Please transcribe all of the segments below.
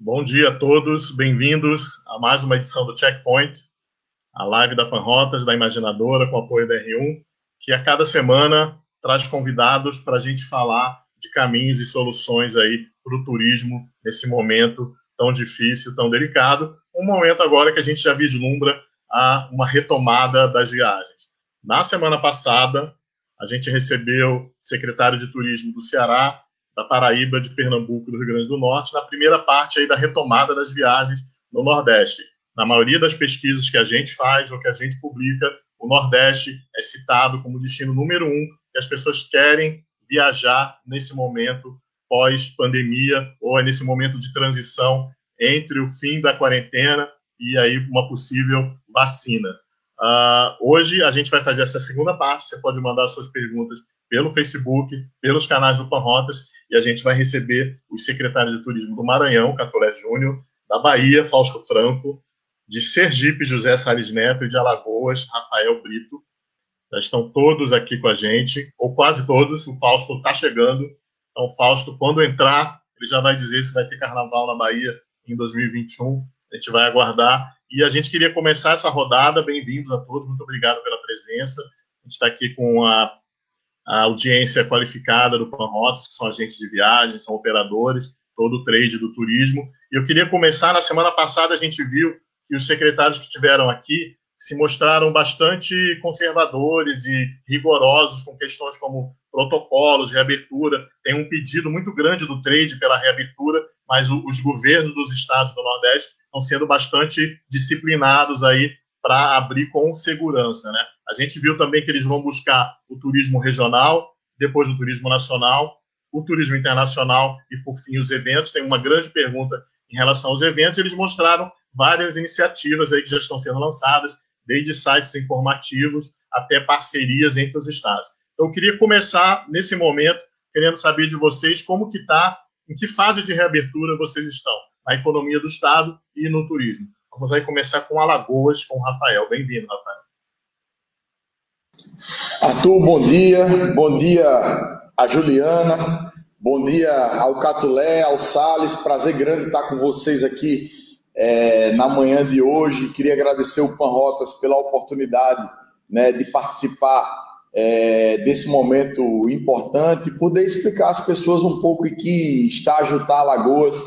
Bom dia a todos, bem-vindos a mais uma edição do Checkpoint, a live da Panrotas, da Imaginadora, com apoio da R1, que a cada semana traz convidados para a gente falar de caminhos e soluções aí para o turismo nesse momento tão difícil, tão delicado, um momento agora que a gente já vislumbra uma retomada das viagens. Na semana passada, a gente recebeu o secretário de Turismo do Ceará, da Paraíba, de Pernambuco e do Rio Grande do Norte, na primeira parte aí da retomada das viagens no Nordeste. Na maioria das pesquisas que a gente faz ou que a gente publica, o Nordeste é citado como destino número 1 que as pessoas querem viajar nesse momento pós-pandemia ou nesse momento de transição entre o fim da quarentena e aí uma possível vacina. Hoje a gente vai fazer essa segunda parte, você pode mandar suas perguntas pelo Facebook, pelos canais do Panrotas, e a gente vai receber os secretários de Turismo do Maranhão, Catolé Júnior, da Bahia, Fausto Franco, de Sergipe, José Salles Neto, e de Alagoas, Rafael Brito. Já estão todos aqui com a gente, ou quase todos. O Fausto está chegando. Então, o Fausto, quando entrar, ele já vai dizer se vai ter carnaval na Bahia em 2021. A gente vai aguardar. E a gente queria começar essa rodada. Bem-vindos a todos, muito obrigado pela presença. A gente está aqui com a audiência qualificada do Panrotas, que são agentes de viagem, são operadores, todo o trade do turismo. E eu queria começar, na semana passada a gente viu que os secretários que estiveram aqui se mostraram bastante conservadores e rigorosos com questões como protocolos, reabertura. Tem um pedido muito grande do trade pela reabertura, mas os governos dos estados do Nordeste estão sendo bastante disciplinados aí para abrir com segurança, né? A gente viu também que eles vão buscar o turismo regional, depois o turismo nacional, o turismo internacional e, por fim, os eventos. Tem uma grande pergunta em relação aos eventos. Eles mostraram várias iniciativas aí que já estão sendo lançadas, desde sites informativos até parcerias entre os estados. Então, eu queria começar, nesse momento, querendo saber de vocês como que está, em que fase de reabertura vocês estão, na economia do estado e no turismo. Vamos aí começar com Alagoas, com o Rafael. Bem-vindo, Rafael. Arthur, bom dia. Bom dia a Juliana. Bom dia ao Catulé, ao Salles. Prazer grande estar com vocês aqui na manhã de hoje. Queria agradecer o Panrotas pela oportunidade, né, de participar desse momento importante, poder explicar às pessoas um pouco em que estágio está Alagoas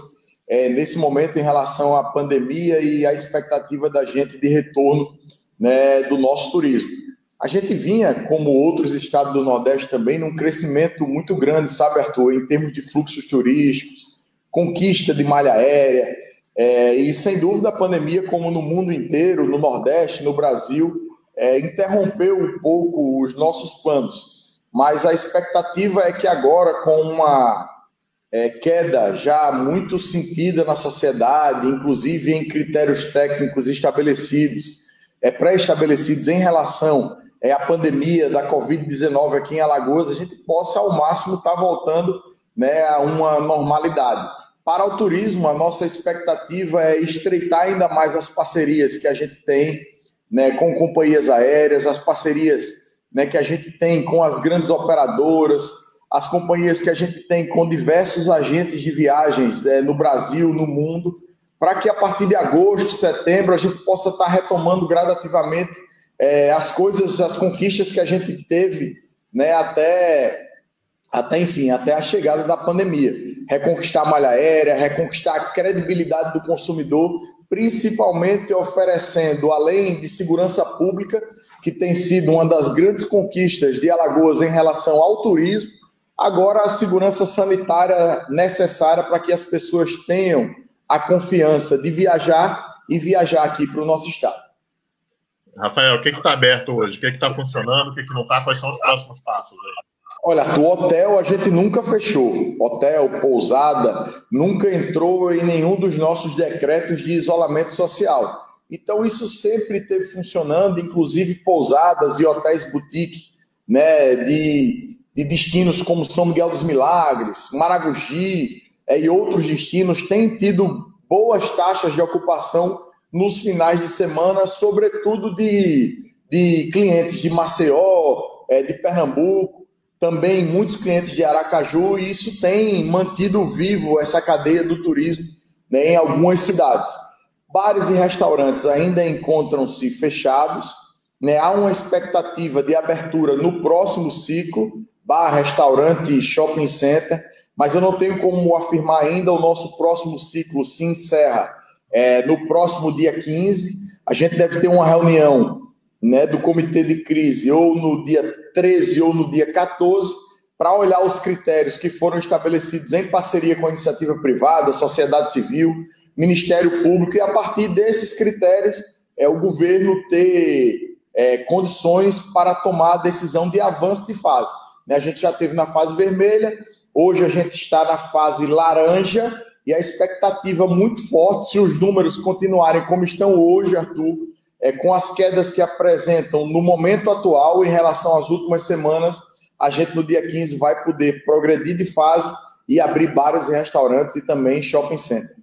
nesse momento em relação à pandemia e à expectativa da gente de retorno, né, do nosso turismo. A gente vinha, como outros estados do Nordeste também, num crescimento muito grande, sabe, Arthur, em termos de fluxos turísticos, conquista de malha aérea, e sem dúvida a pandemia, como no mundo inteiro, no Nordeste, no Brasil, interrompeu um pouco os nossos planos. Mas a expectativa é que agora, com uma queda já muito sentida na sociedade, inclusive em critérios técnicos estabelecidos, pré-estabelecidos em relação à pandemia da Covid-19 aqui em Alagoas, a gente possa ao máximo estar voltando, né, a uma normalidade. Para o turismo, a nossa expectativa é estreitar ainda mais as parcerias que a gente tem, né, com companhias aéreas, as parcerias, né, que a gente tem com as grandes operadoras, as companhias que a gente tem com diversos agentes de viagens no Brasil, no mundo, para que a partir de agosto, setembro, a gente possa estar retomando gradativamente as coisas, as conquistas que a gente teve, né, até a chegada da pandemia. Reconquistar a malha aérea, reconquistar a credibilidade do consumidor, principalmente oferecendo, além de segurança pública, que tem sido uma das grandes conquistas de Alagoas em relação ao turismo, agora a segurança sanitária necessária para que as pessoas tenham a confiança de viajar e viajar aqui para o nosso estado. Rafael, o que está aberto hoje? O que está funcionando? O que não está? Quais são os próximos passos aí? Olha, o hotel a gente nunca fechou. Hotel, pousada, nunca entrou em nenhum dos nossos decretos de isolamento social. Então, isso sempre esteve funcionando, inclusive pousadas e hotéis boutique, né, de destinos como São Miguel dos Milagres, Maragogi e outros destinos têm tido boas taxas de ocupação nos finais de semana, sobretudo de clientes de Maceió, de Pernambuco, também muitos clientes de Aracaju, e isso tem mantido vivo essa cadeia do turismo né, em algumas cidades. Bares e restaurantes ainda encontram-se fechados, né? Há uma expectativa de abertura no próximo ciclo, bar, restaurante e shopping center, mas eu não tenho como afirmar ainda. O nosso próximo ciclo se encerra no próximo dia 15. A gente deve ter uma reunião, né, do comitê de crise ou no dia 13 ou no dia 14, para olhar os critérios que foram estabelecidos em parceria com a iniciativa privada, sociedade civil, Ministério Público, e a partir desses critérios o governo ter condições para tomar a decisão de avanço de fase. A gente já teve na fase vermelha, hoje a gente está na fase laranja, e a expectativa muito forte, se os números continuarem como estão hoje, Arthur, com as quedas que apresentam no momento atual em relação às últimas semanas, a gente no dia 15 vai poder progredir de fase e abrir bares e restaurantes e também shopping center.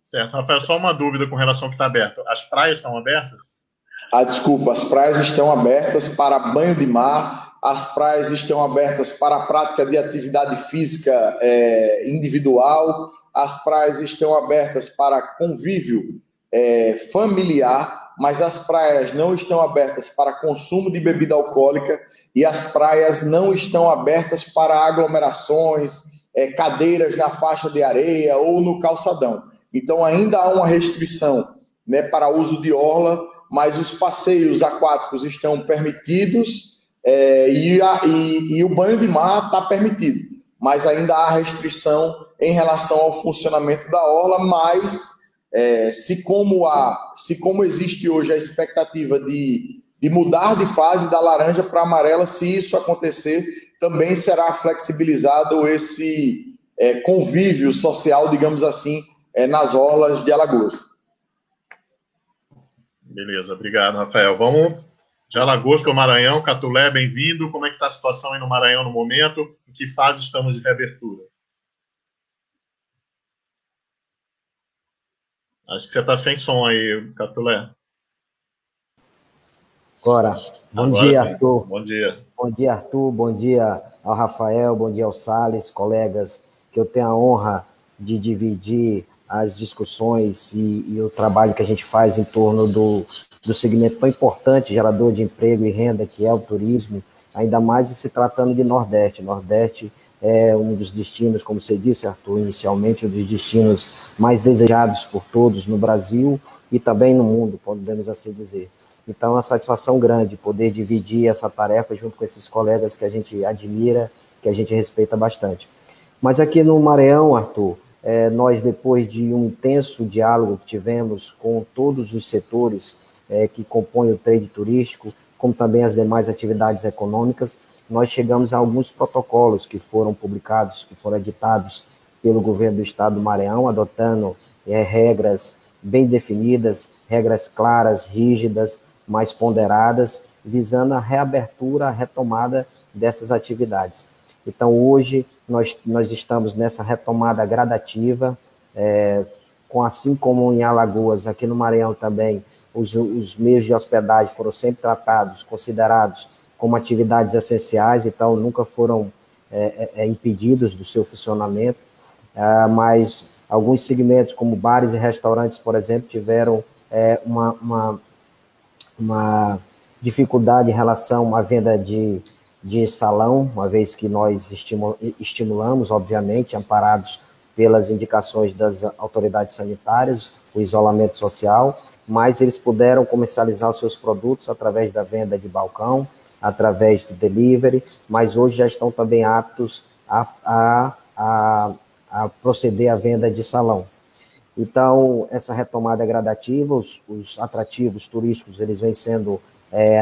Certo. Rafael, só uma dúvida com relação ao que está aberto. As praias estão abertas? Desculpa, as praias estão abertas para banho de mar, as praias estão abertas para a prática de atividade física individual, as praias estão abertas para convívio familiar, mas as praias não estão abertas para consumo de bebida alcoólica e as praias não estão abertas para aglomerações, cadeiras na faixa de areia ou no calçadão. Então ainda há uma restrição, né, para uso de orla, mas os passeios aquáticos estão permitidos e o banho de mar está permitido, mas ainda há restrição em relação ao funcionamento da orla. Mas se como existe hoje a expectativa de mudar de fase da laranja para amarela, se isso acontecer, também será flexibilizado esse convívio social, digamos assim, nas orlas de Alagoas. Beleza, obrigado, Rafael. Vamos de Alagoas para o Maranhão. Catulé, bem-vindo. Como é que está a situação aí no Maranhão no momento? Em que fase estamos de reabertura? Acho que você está sem som aí, Catulé. Agora, bom dia, sim. Arthur. Bom dia. Bom dia, Arthur. Bom dia ao Rafael, bom dia ao Salles, colegas, que eu tenho a honra de dividir as discussões e o trabalho que a gente faz em torno do segmento tão importante, gerador de emprego e renda, que é o turismo, ainda mais se tratando de Nordeste. Nordeste é um dos destinos, como você disse, Arthur, inicialmente, um dos destinos mais desejados por todos no Brasil e também no mundo, podemos assim dizer. Então, é uma satisfação grande poder dividir essa tarefa junto com esses colegas que a gente admira, que a gente respeita bastante. Mas aqui no Maranhão, Arthur, nós, depois de um intenso diálogo que tivemos com todos os setores que compõem o trade turístico, como também as demais atividades econômicas, nós chegamos a alguns protocolos que foram publicados, que foram editados pelo governo do estado do Maranhão, adotando regras bem definidas, regras claras, rígidas, mais ponderadas, visando a reabertura, a retomada dessas atividades. Então, hoje, nós estamos nessa retomada gradativa, assim como em Alagoas, aqui no Maranhão também, os meios de hospedagem foram sempre tratados, considerados como atividades essenciais, então nunca foram impedidos do seu funcionamento, mas alguns segmentos, como bares e restaurantes, por exemplo, tiveram uma dificuldade em relação à venda de salão, uma vez que nós estimulamos, obviamente, amparados pelas indicações das autoridades sanitárias, o isolamento social, mas eles puderam comercializar os seus produtos através da venda de balcão, através do delivery, mas hoje já estão também aptos a proceder à venda de salão. Então, essa retomada é gradativa, os atrativos turísticos, eles vêm sendo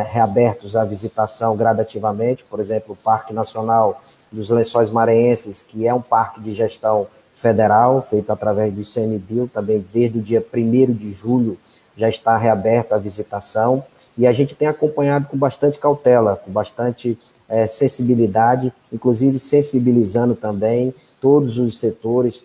reabertos à visitação gradativamente. Por exemplo, o Parque Nacional dos Lençóis Maranhenses, que é um parque de gestão federal, feito através do ICMBio, também desde o dia 1º de julho já está reaberto à visitação, e a gente tem acompanhado com bastante cautela, com bastante sensibilidade, inclusive sensibilizando também todos os setores,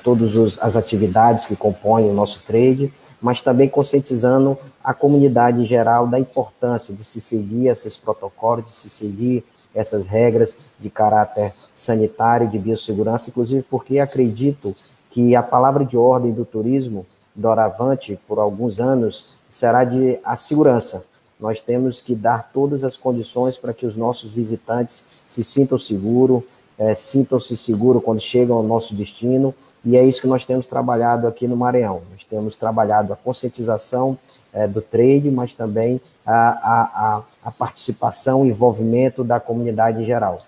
todas as atividades que compõem o nosso trade, mas também conscientizando a comunidade em geral da importância de se seguir esses protocolos, de se seguir essas regras de caráter sanitário, de biossegurança, inclusive porque acredito que a palavra de ordem do turismo, doravante, por alguns anos, será a segurança. Nós temos que dar todas as condições para que os nossos visitantes se sintam seguros, sintam-se seguros quando chegam ao nosso destino, e é isso que nós temos trabalhado aqui no Maranhão. Nós temos trabalhado a conscientização do trade, mas também a participação e envolvimento da comunidade em geral.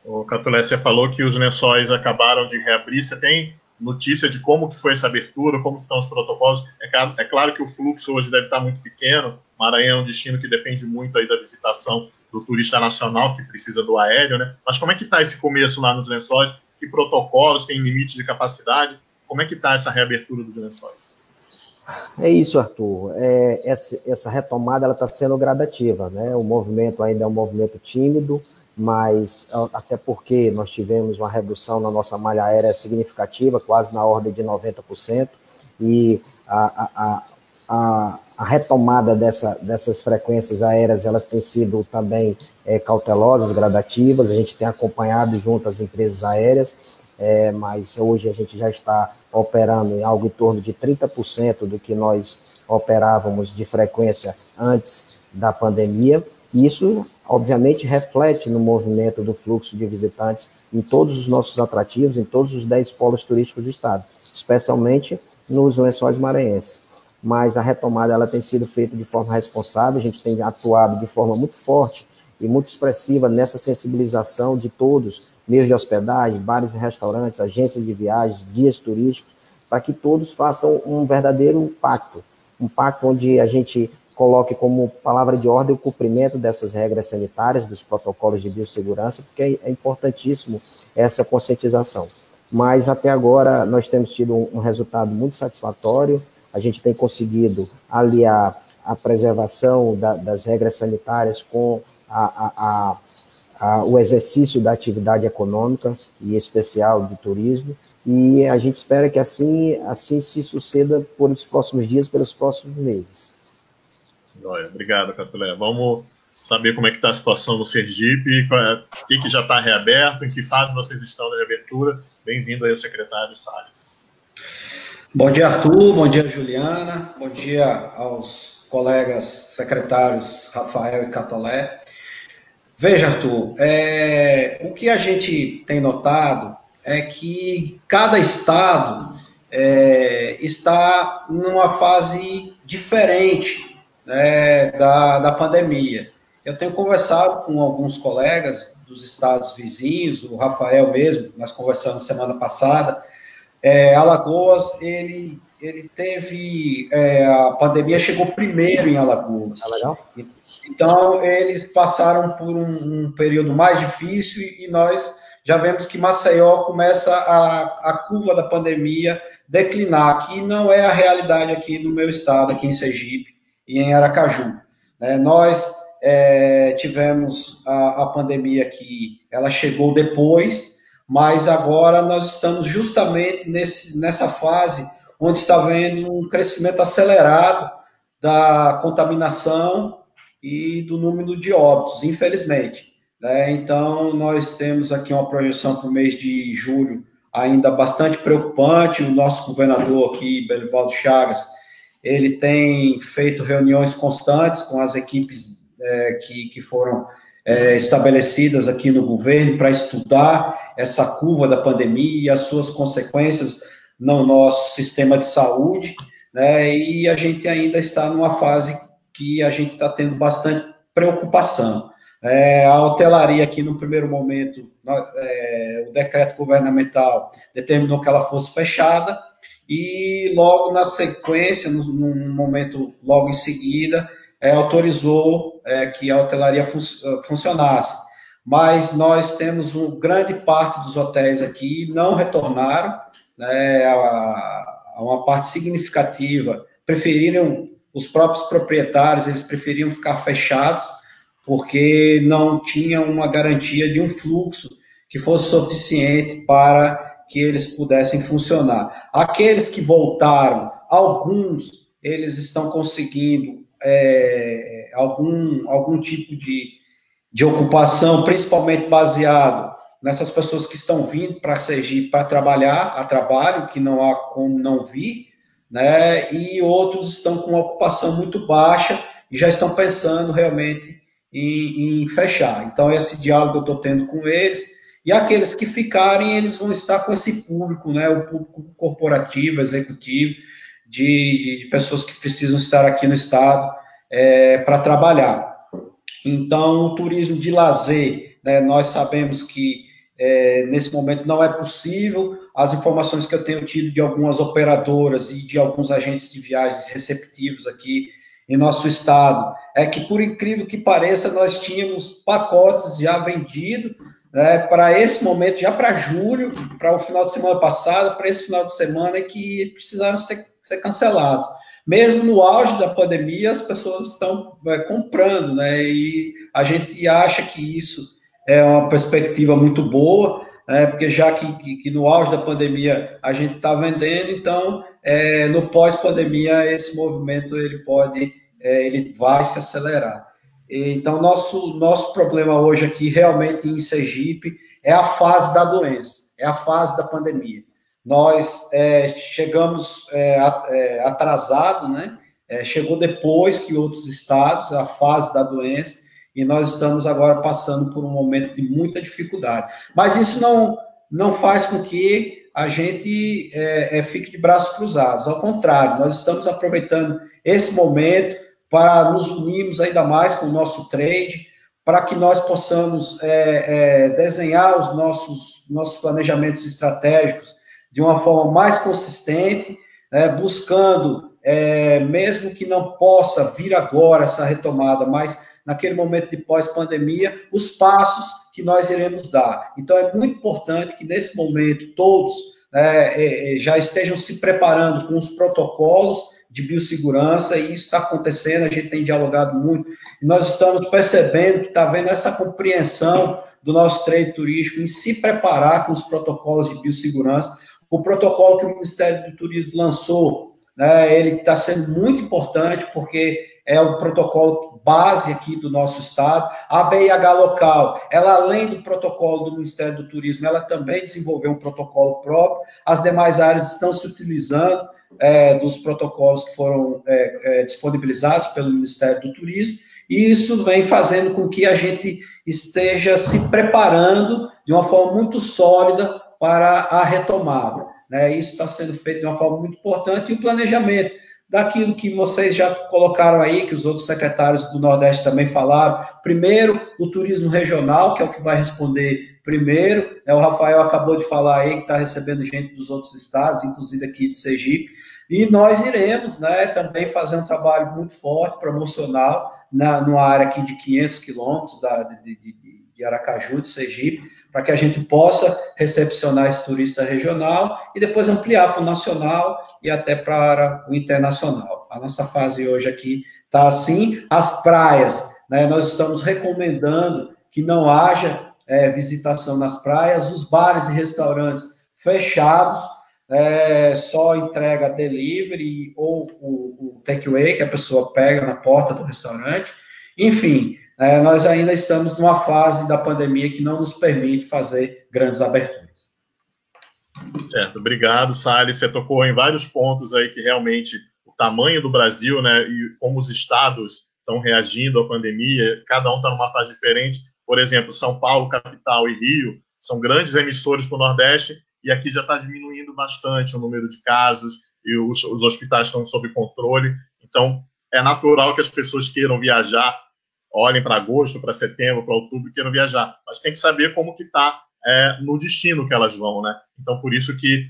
O Catulé, você falou que os Lençóis acabaram de reabrir. Você tem notícia de como que foi essa abertura, como estão os protocolos? É claro que o fluxo hoje deve estar muito pequeno. Maranhão é um destino que depende muito aí da visitação do turista nacional, que precisa do aéreo, né? Mas como é que está esse começo lá nos Lençóis? Que protocolos, tem limite de capacidade? Como é que está essa reabertura dos Lençóis? É isso, Arthur. Essa retomada está sendo gradativa, né? O movimento ainda é um movimento tímido, mas até porque nós tivemos uma redução na nossa malha aérea significativa, quase na ordem de 90%, e a retomada dessas frequências aéreas, elas têm sido também cautelosas, gradativas. A gente tem acompanhado junto às empresas aéreas, mas hoje a gente já está operando em algo em torno de 30% do que nós operávamos de frequência antes da pandemia, e isso, obviamente, reflete no movimento do fluxo de visitantes em todos os nossos atrativos, em todos os 10 polos turísticos do estado, especialmente nos Lençóis Maranhenses. Mas a retomada ela tem sido feita de forma responsável, a gente tem atuado de forma muito forte e muito expressiva nessa sensibilização de todos, meios de hospedagem, bares e restaurantes, agências de viagens, guias turísticos, para que todos façam um verdadeiro pacto, um pacto onde a gente coloque como palavra de ordem o cumprimento dessas regras sanitárias, dos protocolos de biossegurança, porque é importantíssimo essa conscientização. Mas até agora nós temos tido um resultado muito satisfatório. A gente tem conseguido aliar a preservação das regras sanitárias com o exercício da atividade econômica, e especial do turismo, e a gente espera que assim se suceda por os próximos dias, pelos próximos meses. Obrigado, Catulé. Vamos saber como é que está a situação no Sergipe, o que já está reaberto, em que fase vocês estão da reabertura. Bem-vindo aí, o secretário Salles. Bom dia, Arthur, bom dia, Juliana, bom dia aos colegas secretários Rafael e Catulé. Veja, Arthur, o que a gente tem notado é que cada estado está numa fase diferente, né, da pandemia. Eu tenho conversado com alguns colegas dos estados vizinhos, o Rafael mesmo, nós conversamos semana passada. Alagoas, ele teve, a pandemia chegou primeiro em Alagoas. Legal. Então, eles passaram por um período mais difícil e nós já vemos que Maceió começa a curva da pandemia declinar, que não é a realidade aqui no meu estado, aqui em Sergipe e em Aracaju. Nós tivemos a pandemia que ela chegou depois, mas agora nós estamos justamente nessa fase onde está havendo um crescimento acelerado da contaminação e do número de óbitos, infelizmente. Então, nós temos aqui uma projeção para o mês de julho ainda bastante preocupante. O nosso governador aqui, Belivaldo Chagas, ele tem feito reuniões constantes com as equipes que foram estabelecidas aqui no governo para estudar essa curva da pandemia e as suas consequências no nosso sistema de saúde, né? E a gente ainda está numa fase que a gente está tendo bastante preocupação. A hotelaria aqui, no primeiro momento, o decreto governamental determinou que ela fosse fechada e logo na sequência, num momento logo em seguida, autorizou que a hotelaria funcionasse. Mas nós temos grande parte dos hotéis aqui não retornaram, né, uma parte significativa preferiram, os próprios proprietários, eles preferiam ficar fechados, porque não tinham uma garantia de um fluxo que fosse suficiente para que eles pudessem funcionar. Aqueles que voltaram, alguns, eles estão conseguindo algum tipo de ocupação, principalmente baseado nessas pessoas que estão vindo para Sergipe para trabalhar, a trabalho, que não há como não vir, né? E outros estão com uma ocupação muito baixa e já estão pensando realmente em fechar. Então, esse diálogo eu estou tendo com eles, e aqueles que ficarem, eles vão estar com esse público, né? O público corporativo, executivo, de pessoas que precisam estar aqui no estado para trabalhar. Então, o turismo de lazer, né, nós sabemos que nesse momento não é possível. As informações que eu tenho tido de algumas operadoras e de alguns agentes de viagens receptivos aqui em nosso estado é que, por incrível que pareça, nós tínhamos pacotes já vendidos, né, para esse momento, já para julho, para o final de semana passado, para esse final de semana, que precisaram ser cancelados. Mesmo no auge da pandemia, as pessoas estão comprando, né? E a gente acha que isso é uma perspectiva muito boa, né? Porque já que no auge da pandemia a gente está vendendo, então no pós-pandemia esse movimento ele vai se acelerar. Então nosso problema hoje aqui realmente em Sergipe é a fase da doença, é a fase da pandemia. Nós chegamos atrasado, né? Chegou depois que outros estados, a fase da doença, e nós estamos agora passando por um momento de muita dificuldade. Mas isso não faz com que a gente fique de braços cruzados. Ao contrário, nós estamos aproveitando esse momento para nos unirmos ainda mais com o nosso trade, para que nós possamos desenhar os nossos planejamentos estratégicos de uma forma mais consistente, buscando, mesmo que não possa vir agora essa retomada, mas naquele momento de pós-pandemia, os passos que nós iremos dar. Então, é muito importante que, nesse momento, todos já estejam se preparando com os protocolos de biossegurança, e isso está acontecendo, a gente tem dialogado muito, e nós estamos percebendo que está havendo essa compreensão do nosso trade turístico em se preparar com os protocolos de biossegurança. O protocolo que o Ministério do Turismo lançou, né, ele está sendo muito importante, porque é o protocolo base aqui do nosso estado. A BIH local, ela, além do protocolo do Ministério do Turismo, ela também desenvolveu um protocolo próprio. As demais áreas estão se utilizando dos protocolos que foram disponibilizados pelo Ministério do Turismo, e isso vem fazendo com que a gente esteja se preparando de uma forma muito sólida para a retomada, né? Isso está sendo feito de uma forma muito importante, e o planejamento daquilo que vocês já colocaram aí, que os outros secretários do Nordeste também falaram. Primeiro, o turismo regional, que é o que vai responder primeiro, né? O Rafael acabou de falar aí que está recebendo gente dos outros estados, inclusive aqui de Sergipe, e nós iremos, né, também fazer um trabalho muito forte, promocional, numa área aqui de 500 quilômetros de Aracaju, de Sergipe, para que a gente possa recepcionar esse turista regional e depois ampliar para o nacional e até para o internacional. A nossa fase hoje aqui está assim. As praias, né, nós estamos recomendando que não haja visitação nas praias, os bares e restaurantes fechados, só entrega delivery ou o takeaway, que a pessoa pega na porta do restaurante. Enfim, nós ainda estamos numa fase da pandemia que não nos permite fazer grandes aberturas. Certo, obrigado, Salles. Você tocou em vários pontos aí que realmente o tamanho do Brasil, né, e como os estados estão reagindo à pandemia, cada um está numa fase diferente. Por exemplo, São Paulo, capital, e Rio são grandes emissores para o Nordeste, e aqui já está diminuindo bastante o número de casos, e os hospitais estão sob controle. Então, é natural que as pessoas queiram viajar, olhem para agosto, para setembro, para outubro, queiram viajar, mas tem que saber como que está no destino que elas vão, né? Então, por isso que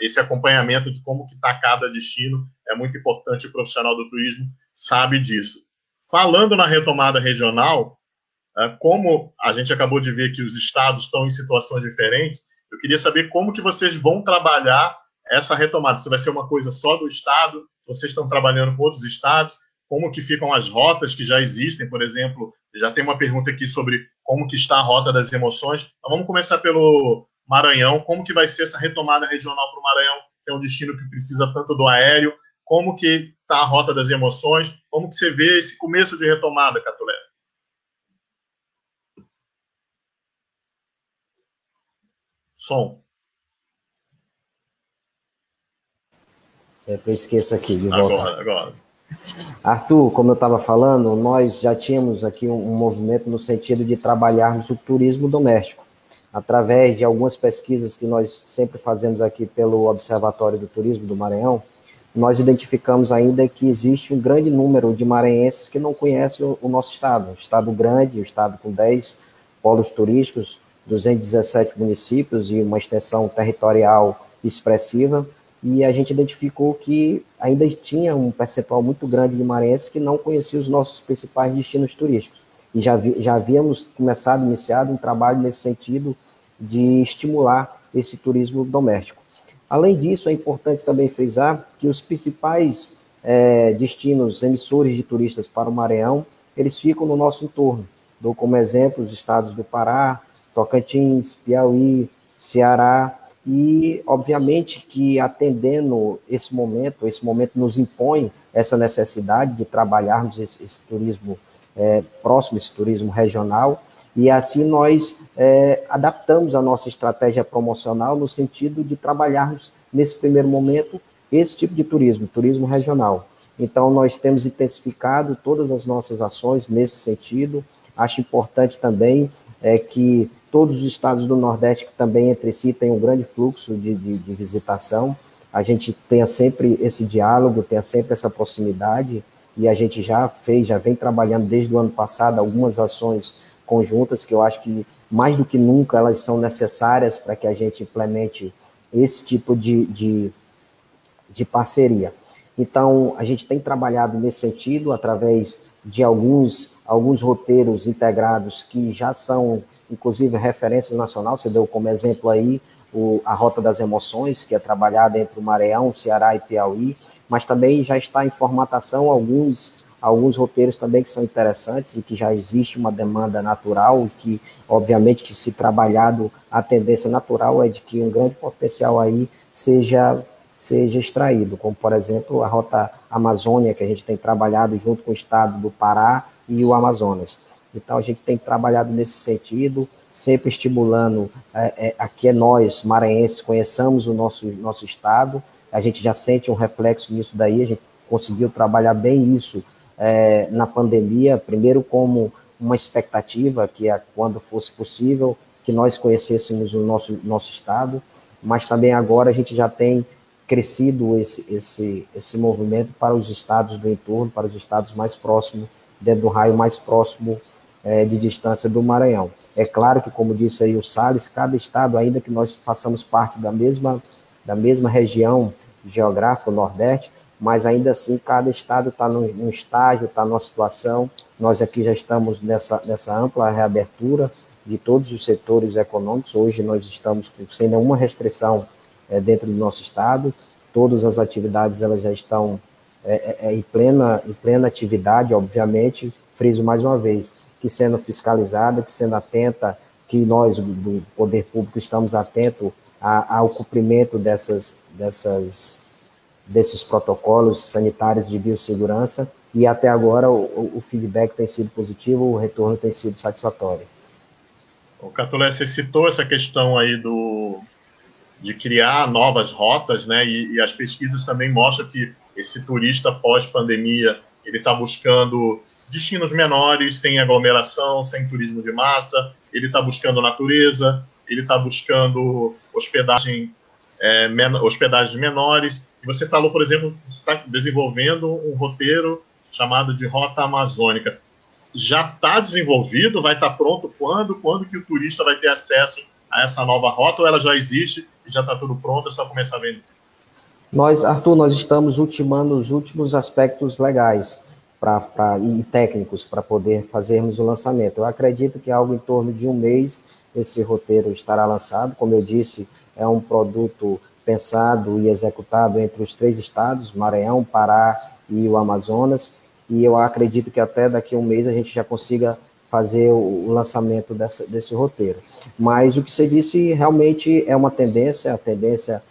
esse acompanhamento de como que está cada destino é muito importante, o profissional do turismo sabe disso. Falando na retomada regional, como a gente acabou de ver que os estados estão em situações diferentes, eu queria saber como que vocês vão trabalhar essa retomada. Se vai ser uma coisa só do estado, se vocês estão trabalhando com outros estados, como que ficam as rotas que já existem, por exemplo. Já tem uma pergunta aqui sobre como que está a Rota das Emoções. Então, vamos começar pelo Maranhão. Como que vai ser essa retomada regional para o Maranhão, que é um destino que precisa tanto do aéreo? Como que está a Rota das Emoções? Como que você vê esse começo de retomada, Catulé? Som. Sempre eu esqueço aqui de voltar. Agora. Arthur, como eu estava falando, nós já tínhamos aqui um movimento no sentido de trabalharmos o turismo doméstico, através de algumas pesquisas que nós sempre fazemos aqui pelo Observatório do Turismo do Maranhão. Nós identificamos ainda que existe um grande número de maranhenses que não conhecem o nosso estado, um estado grande, um estado com 10 polos turísticos, 217 municípios e uma extensão territorial expressiva, e a gente identificou que ainda tinha um percentual muito grande de maranhenses que não conheciam os nossos principais destinos turísticos. E já havíamos iniciado um trabalho nesse sentido de estimular esse turismo doméstico. Além disso, é importante também frisar que os principais destinos emissores de turistas para o Maranhão, eles ficam no nosso entorno. Dou como exemplo os estados do Pará, Tocantins, Piauí, Ceará, e, obviamente, que atendendo esse momento nos impõe essa necessidade de trabalharmos esse turismo próximo, esse turismo regional, e assim nós adaptamos a nossa estratégia promocional no sentido de trabalharmos, nesse primeiro momento, esse tipo de turismo regional. Então, nós temos intensificado todas as nossas ações nesse sentido. Acho importante também que todos os estados do Nordeste, que também entre si têm um grande fluxo de visitação, a gente tenha sempre esse diálogo, tenha sempre essa proximidade, e a gente já vem trabalhando desde o ano passado algumas ações conjuntas, que eu acho que, mais do que nunca, elas são necessárias para que a gente implemente esse tipo de parceria. Então, a gente tem trabalhado nesse sentido, através de alguns roteiros integrados que já são, inclusive, referência nacional. Você deu como exemplo aí a Rota das Emoções, que é trabalhada entre o Maranhão, Ceará e Piauí, mas também já está em formatação alguns roteiros também que são interessantes e que já existe uma demanda natural e que, obviamente, que se trabalhado, a tendência natural é de que um grande potencial aí seja extraído, como, por exemplo, a Rota Amazônia, que a gente tem trabalhado junto com o estado do Pará e o Amazonas. Então, a gente tem trabalhado nesse sentido, sempre estimulando que nós, maranhenses, conheçamos o nosso estado. A gente já sente um reflexo nisso daí, a gente conseguiu trabalhar bem isso na pandemia, primeiro como uma expectativa, que quando fosse possível, que nós conhecêssemos o nosso estado, mas também agora a gente já tem crescido esse movimento para os estados do entorno, para os estados mais próximos, dentro do raio mais próximo de distância do Maranhão. É claro que, como disse aí o Salles, cada estado, ainda que nós façamos parte da mesma região geográfica, o Nordeste, mas ainda assim cada estado está num estágio, está numa situação. Nós aqui já estamos nessa ampla reabertura de todos os setores econômicos. Hoje nós estamos sem nenhuma restrição dentro do nosso estado. Todas as atividades elas já estão em plena atividade, obviamente. Friso mais uma vez, que sendo fiscalizada, que sendo atenta, que nós do poder público estamos atentos ao cumprimento desses protocolos sanitários de biossegurança, e até agora o feedback tem sido positivo, o retorno tem sido satisfatório. O Catulé, você citou essa questão aí de criar novas rotas, né? E as pesquisas também mostram que esse turista pós-pandemia, ele está buscando destinos menores, sem aglomeração, sem turismo de massa, ele está buscando natureza, ele está buscando hospedagens menores. E você falou, por exemplo, que você está desenvolvendo um roteiro chamado de Rota Amazônica. Já está desenvolvido? Vai estar pronto quando? Quando que o turista vai ter acesso a essa nova rota, ou ela já existe e já está tudo pronto, é só começar a vender? Arthur, nós estamos ultimando os últimos aspectos legais e técnicos para poder fazermos o lançamento. Eu acredito que algo em torno de um mês esse roteiro estará lançado. Como eu disse, é um produto pensado e executado entre os 3 estados, Maranhão, Pará e o Amazonas, e eu acredito que até daqui a um mês a gente já consiga fazer o lançamento desse roteiro. Mas o que você disse realmente é uma tendência, a tendência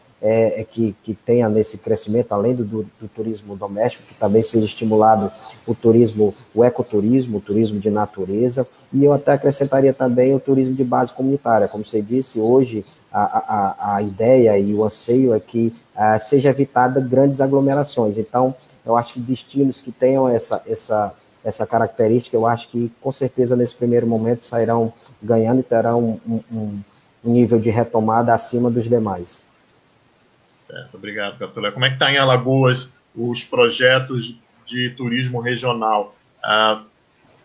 que tenha nesse crescimento, além do turismo doméstico, que também seja estimulado o turismo, o ecoturismo, o turismo de natureza, e eu até acrescentaria também o turismo de base comunitária. Como você disse, hoje a ideia e o anseio é que seja evitada grandes aglomerações. Então, eu acho que destinos que tenham essa característica, eu acho que com certeza nesse primeiro momento sairão ganhando e terão um nível de retomada acima dos demais. Certo, obrigado, Catulé. Como é que está em Alagoas os projetos de turismo regional?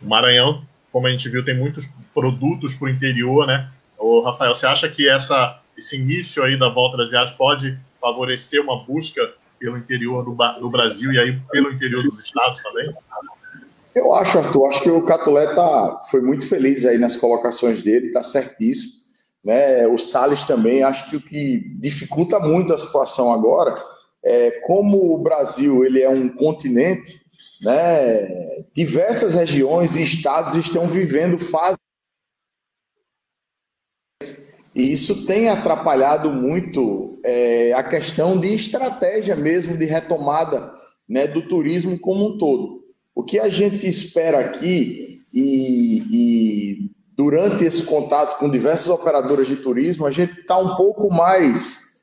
O Maranhão, como a gente viu, tem muitos produtos para o interior, né? Ô, Rafael, você acha que esse início aí da volta das viagens pode favorecer uma busca pelo interior do Brasil e aí pelo interior dos estados também? Eu acho, Arthur, acho que o Catulé foi muito feliz aí nas colocações dele, está certíssimo. Né? O Salles também, acho que o que dificulta muito a situação agora é como o Brasil ele é um continente, né? Diversas regiões e estados estão vivendo fases e isso tem atrapalhado muito a questão de estratégia mesmo de retomada, né, do turismo como um todo. O que a gente espera aqui e durante esse contato com diversas operadoras de turismo, a gente está um pouco mais,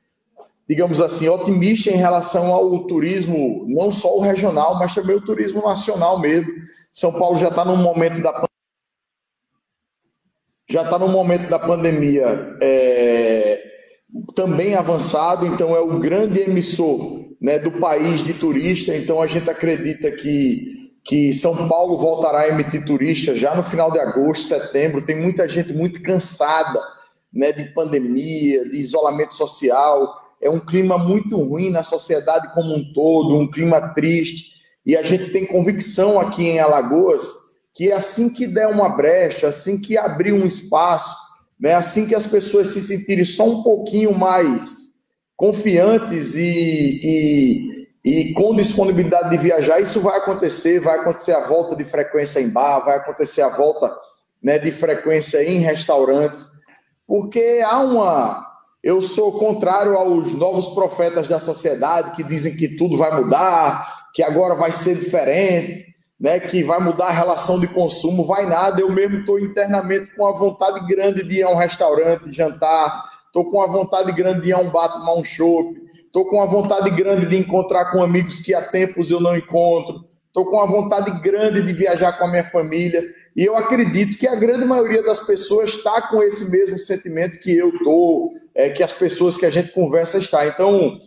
digamos assim, otimista em relação ao turismo, não só o regional, mas também o turismo nacional mesmo. São Paulo já está num momento da pandemia também avançado, então é o grande emissor, né, do país de turista, então a gente acredita que São Paulo voltará a emitir turistas já no final de agosto, setembro. Tem muita gente muito cansada, né, de pandemia, de isolamento social. É um clima muito ruim na sociedade como um todo, um clima triste. E a gente tem convicção aqui em Alagoas que assim que der uma brecha, assim que abrir um espaço, né, assim que as pessoas se sentirem só um pouquinho mais confiantes e com disponibilidade de viajar, isso vai acontecer a volta de frequência em bar, vai acontecer a volta, né, de frequência em restaurantes, porque eu sou contrário aos novos profetas da sociedade que dizem que tudo vai mudar, que agora vai ser diferente, né, que vai mudar a relação de consumo. Vai nada, eu mesmo estou internamente com a vontade grande de ir a um restaurante, jantar, estou com a vontade grande de ir a um bar, tomar um chopp. Estou com uma vontade grande de encontrar com amigos que há tempos eu não encontro. Estou com uma vontade grande de viajar com a minha família. E eu acredito que a grande maioria das pessoas está com esse mesmo sentimento que eu estou, que as pessoas que a gente conversa está. Então,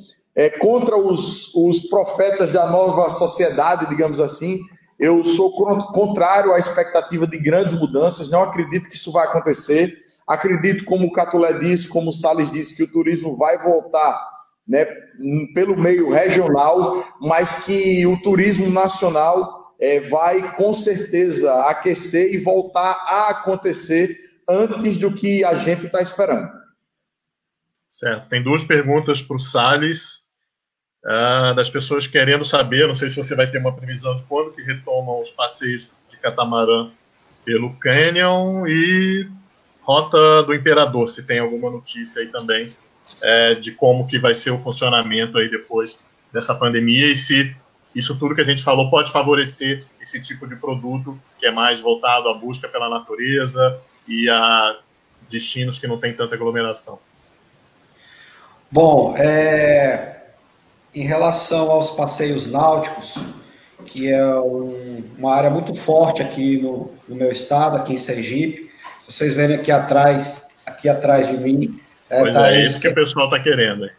contra os profetas da nova sociedade, digamos assim, eu sou contrário à expectativa de grandes mudanças. Não acredito que isso vai acontecer. Acredito, como o Catulé disse, como o Salles disse, que o turismo vai voltar, né, pelo meio regional, mas que o turismo nacional vai com certeza aquecer e voltar a acontecer antes do que a gente está esperando. Certo. Tem duas perguntas para o Salles, das pessoas querendo saber, não sei se você vai ter uma previsão de quando que retomam os passeios de catamarã pelo Canyon e Rota do Imperador, se tem alguma notícia aí também de como que vai ser o funcionamento aí depois dessa pandemia e se isso tudo que a gente falou pode favorecer esse tipo de produto que é mais voltado à busca pela natureza e a destinos que não tem tanta aglomeração. Bom, em relação aos passeios náuticos, que é uma área muito forte aqui no meu estado, aqui em Sergipe, vocês verem aqui atrás de mim, pois é isso que o pessoal está querendo.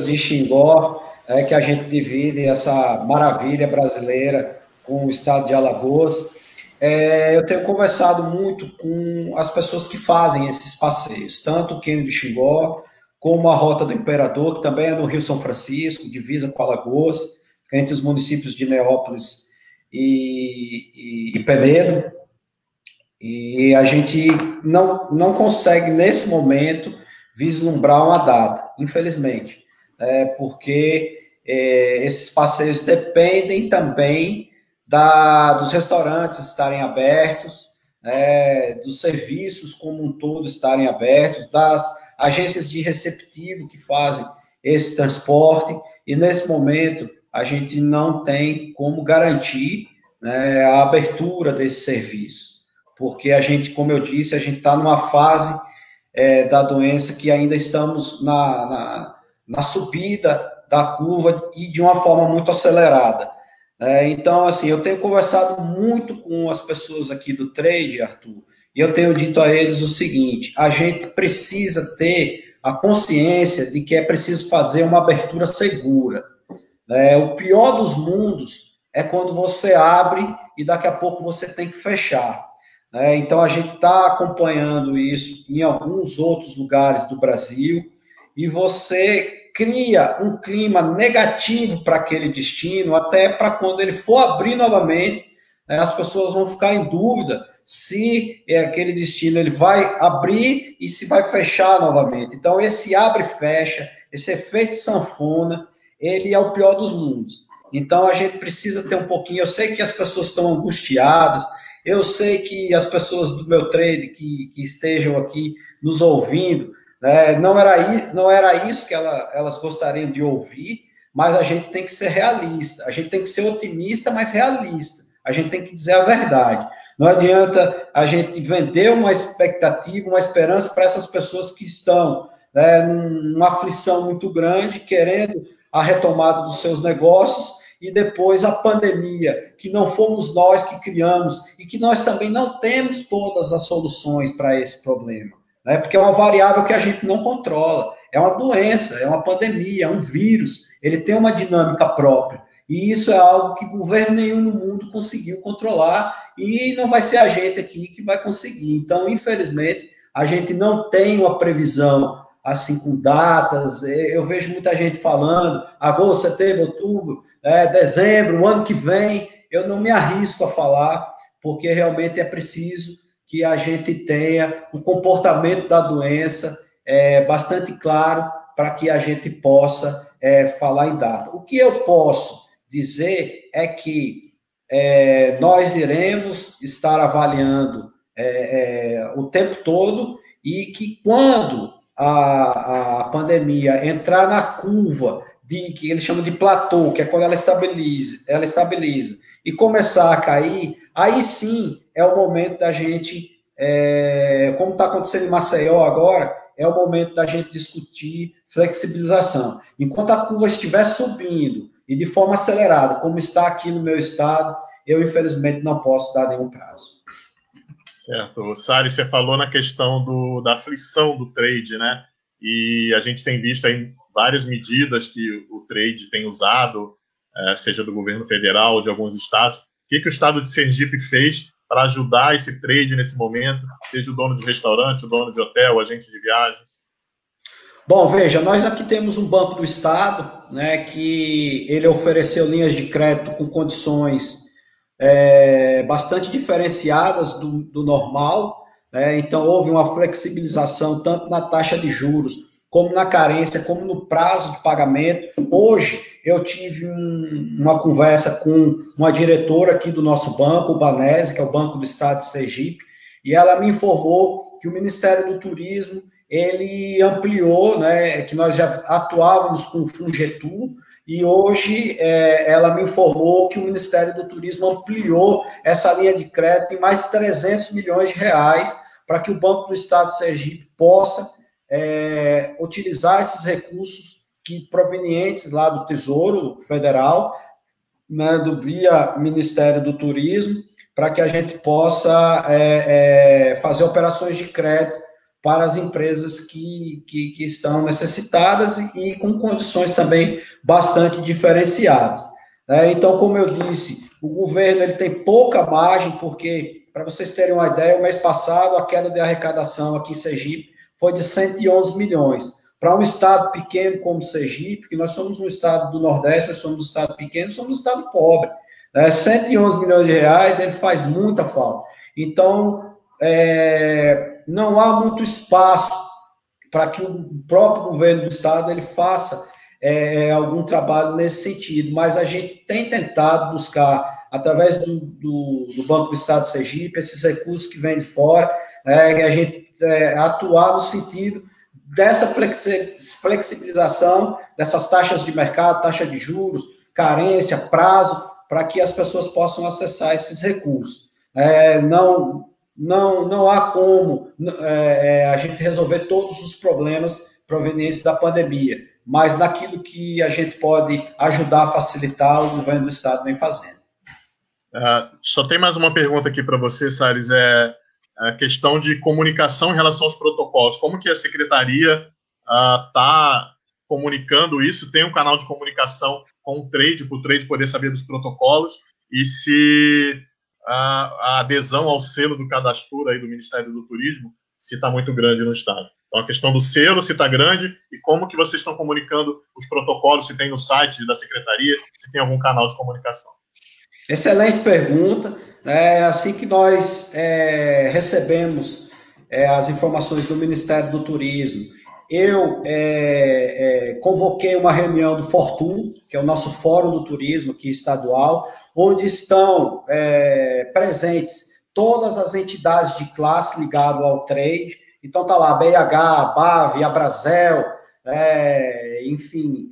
De Xingó, que a gente divide essa maravilha brasileira com o estado de Alagoas. Eu tenho conversado muito com as pessoas que fazem esses passeios, tanto o Cânion de Xingó, como a Rota do Imperador, que também é no Rio São Francisco, divisa com Alagoas, entre os municípios de Neópolis e Penedo. E a gente não consegue, nesse momento, vislumbrar uma data, infelizmente, porque esses passeios dependem também dos restaurantes estarem abertos, dos serviços como um todo estarem abertos, das agências de receptivo que fazem esse transporte, e nesse momento a gente não tem como garantir, né, a abertura desse serviço, porque a gente, como eu disse, a gente está numa fase da doença que ainda estamos na subida da curva e de uma forma muito acelerada. Então, assim, eu tenho conversado muito com as pessoas aqui do trade, Arthur, e eu tenho dito a eles o seguinte: a gente precisa ter a consciência de que é preciso fazer uma abertura segura. O pior dos mundos é quando você abre e daqui a pouco você tem que fechar. Então, a gente está acompanhando isso em alguns outros lugares do Brasil, e você cria um clima negativo para aquele destino, até para quando ele for abrir novamente, as pessoas vão ficar em dúvida se aquele destino ele vai abrir e se vai fechar novamente. Então, esse abre e fecha, esse efeito sanfona, ele é o pior dos mundos. Então, a gente precisa ter um pouquinho. Eu sei que as pessoas estão angustiadas, eu sei que as pessoas do meu trade que estejam aqui nos ouvindo, não era isso que elas gostariam de ouvir, mas a gente tem que ser realista, a gente tem que ser otimista, mas realista, a gente tem que dizer a verdade. Não adianta a gente vender uma expectativa, uma esperança para essas pessoas que estão numa aflição muito grande, querendo a retomada dos seus negócios, e depois a pandemia, que não fomos nós que criamos, e que nós também não temos todas as soluções para esse problema, porque é uma variável que a gente não controla, é uma doença, é uma pandemia, é um vírus, ele tem uma dinâmica própria, e isso é algo que governo nenhum no mundo conseguiu controlar, e não vai ser a gente aqui que vai conseguir. Então, infelizmente, a gente não tem uma previsão assim com datas. Eu vejo muita gente falando agosto, setembro, outubro, dezembro, o ano que vem. Eu não me arrisco a falar, porque realmente é preciso que a gente tenha o comportamento da doença bastante claro para que a gente possa falar em data. O que eu posso dizer é que nós iremos estar avaliando o tempo todo, e que quando a pandemia entrar na curva que eles chamam de platô, que é quando ela estabiliza e começar a cair, aí sim é o momento da gente, como está acontecendo em Maceió agora, é o momento da gente discutir flexibilização. Enquanto a curva estiver subindo e de forma acelerada, como está aqui no meu estado, eu infelizmente não posso dar nenhum prazo. Certo. Salles, você falou na questão da aflição do trade, né? E a gente tem visto aí várias medidas que o trade tem usado, seja do governo federal ou de alguns estados. O que o estado de Sergipe fez para ajudar esse trade nesse momento, seja o dono de restaurante, o dono de hotel, o agente de viagens? Bom, veja, nós aqui temos um Banco do Estado, que ele ofereceu linhas de crédito com condições bastante diferenciadas do normal, então houve uma flexibilização tanto na taxa de juros, como na carência, como no prazo de pagamento. Hoje eu tive uma conversa com uma diretora aqui do nosso banco, o Banese, que é o Banco do Estado de Sergipe, e ela me informou que o Ministério do Turismo ele ampliou, que nós já atuávamos com o Fungetur, e hoje ela me informou que o Ministério do Turismo ampliou essa linha de crédito em mais 300 milhões de reais para que o Banco do Estado de Sergipe possa utilizar esses recursos provenientes lá do Tesouro Federal, via Ministério do Turismo, para que a gente possa fazer operações de crédito para as empresas que estão necessitadas e com condições também bastante diferenciadas. Então, como eu disse, o governo ele tem pouca margem, porque, para vocês terem uma ideia, o mês passado a queda de arrecadação aqui em Sergipe foi de 111 milhões. Para um estado pequeno como Sergipe, que nós somos um estado do Nordeste, nós somos um estado pequeno, somos um estado pobre. 111 milhões de reais, ele faz muita falta. Então, não há muito espaço para que o próprio governo do estado ele faça algum trabalho nesse sentido, mas a gente tem tentado buscar, através do Banco do Estado de Sergipe, esses recursos que vêm de fora, a gente atuar no sentido dessa flexibilização dessas taxas de mercado, taxa de juros, carência, prazo, para que as pessoas possam acessar esses recursos. Não há como a gente resolver todos os problemas provenientes da pandemia, mas naquilo que a gente pode ajudar a facilitar, o governo do Estado vem fazendo. Só tem mais uma pergunta aqui para você, Salles, a questão de comunicação em relação aos protocolos. Como que a Secretaria está comunicando isso? Tem um canal de comunicação com o trade, para o trade poder saber dos protocolos, e se a adesão ao selo do cadastro aí do Ministério do Turismo, se está muito grande no Estado. Então, a questão do selo, se está grande, e como que vocês estão comunicando os protocolos, se tem no site da Secretaria, se tem algum canal de comunicação. Excelente pergunta. Assim que nós recebemos as informações do Ministério do Turismo, eu convoquei uma reunião do Fortum, que é o nosso Fórum do Turismo aqui estadual, onde estão presentes todas as entidades de classe ligadas ao trade. Então está lá a BIH, a BAV, a Brasel, enfim,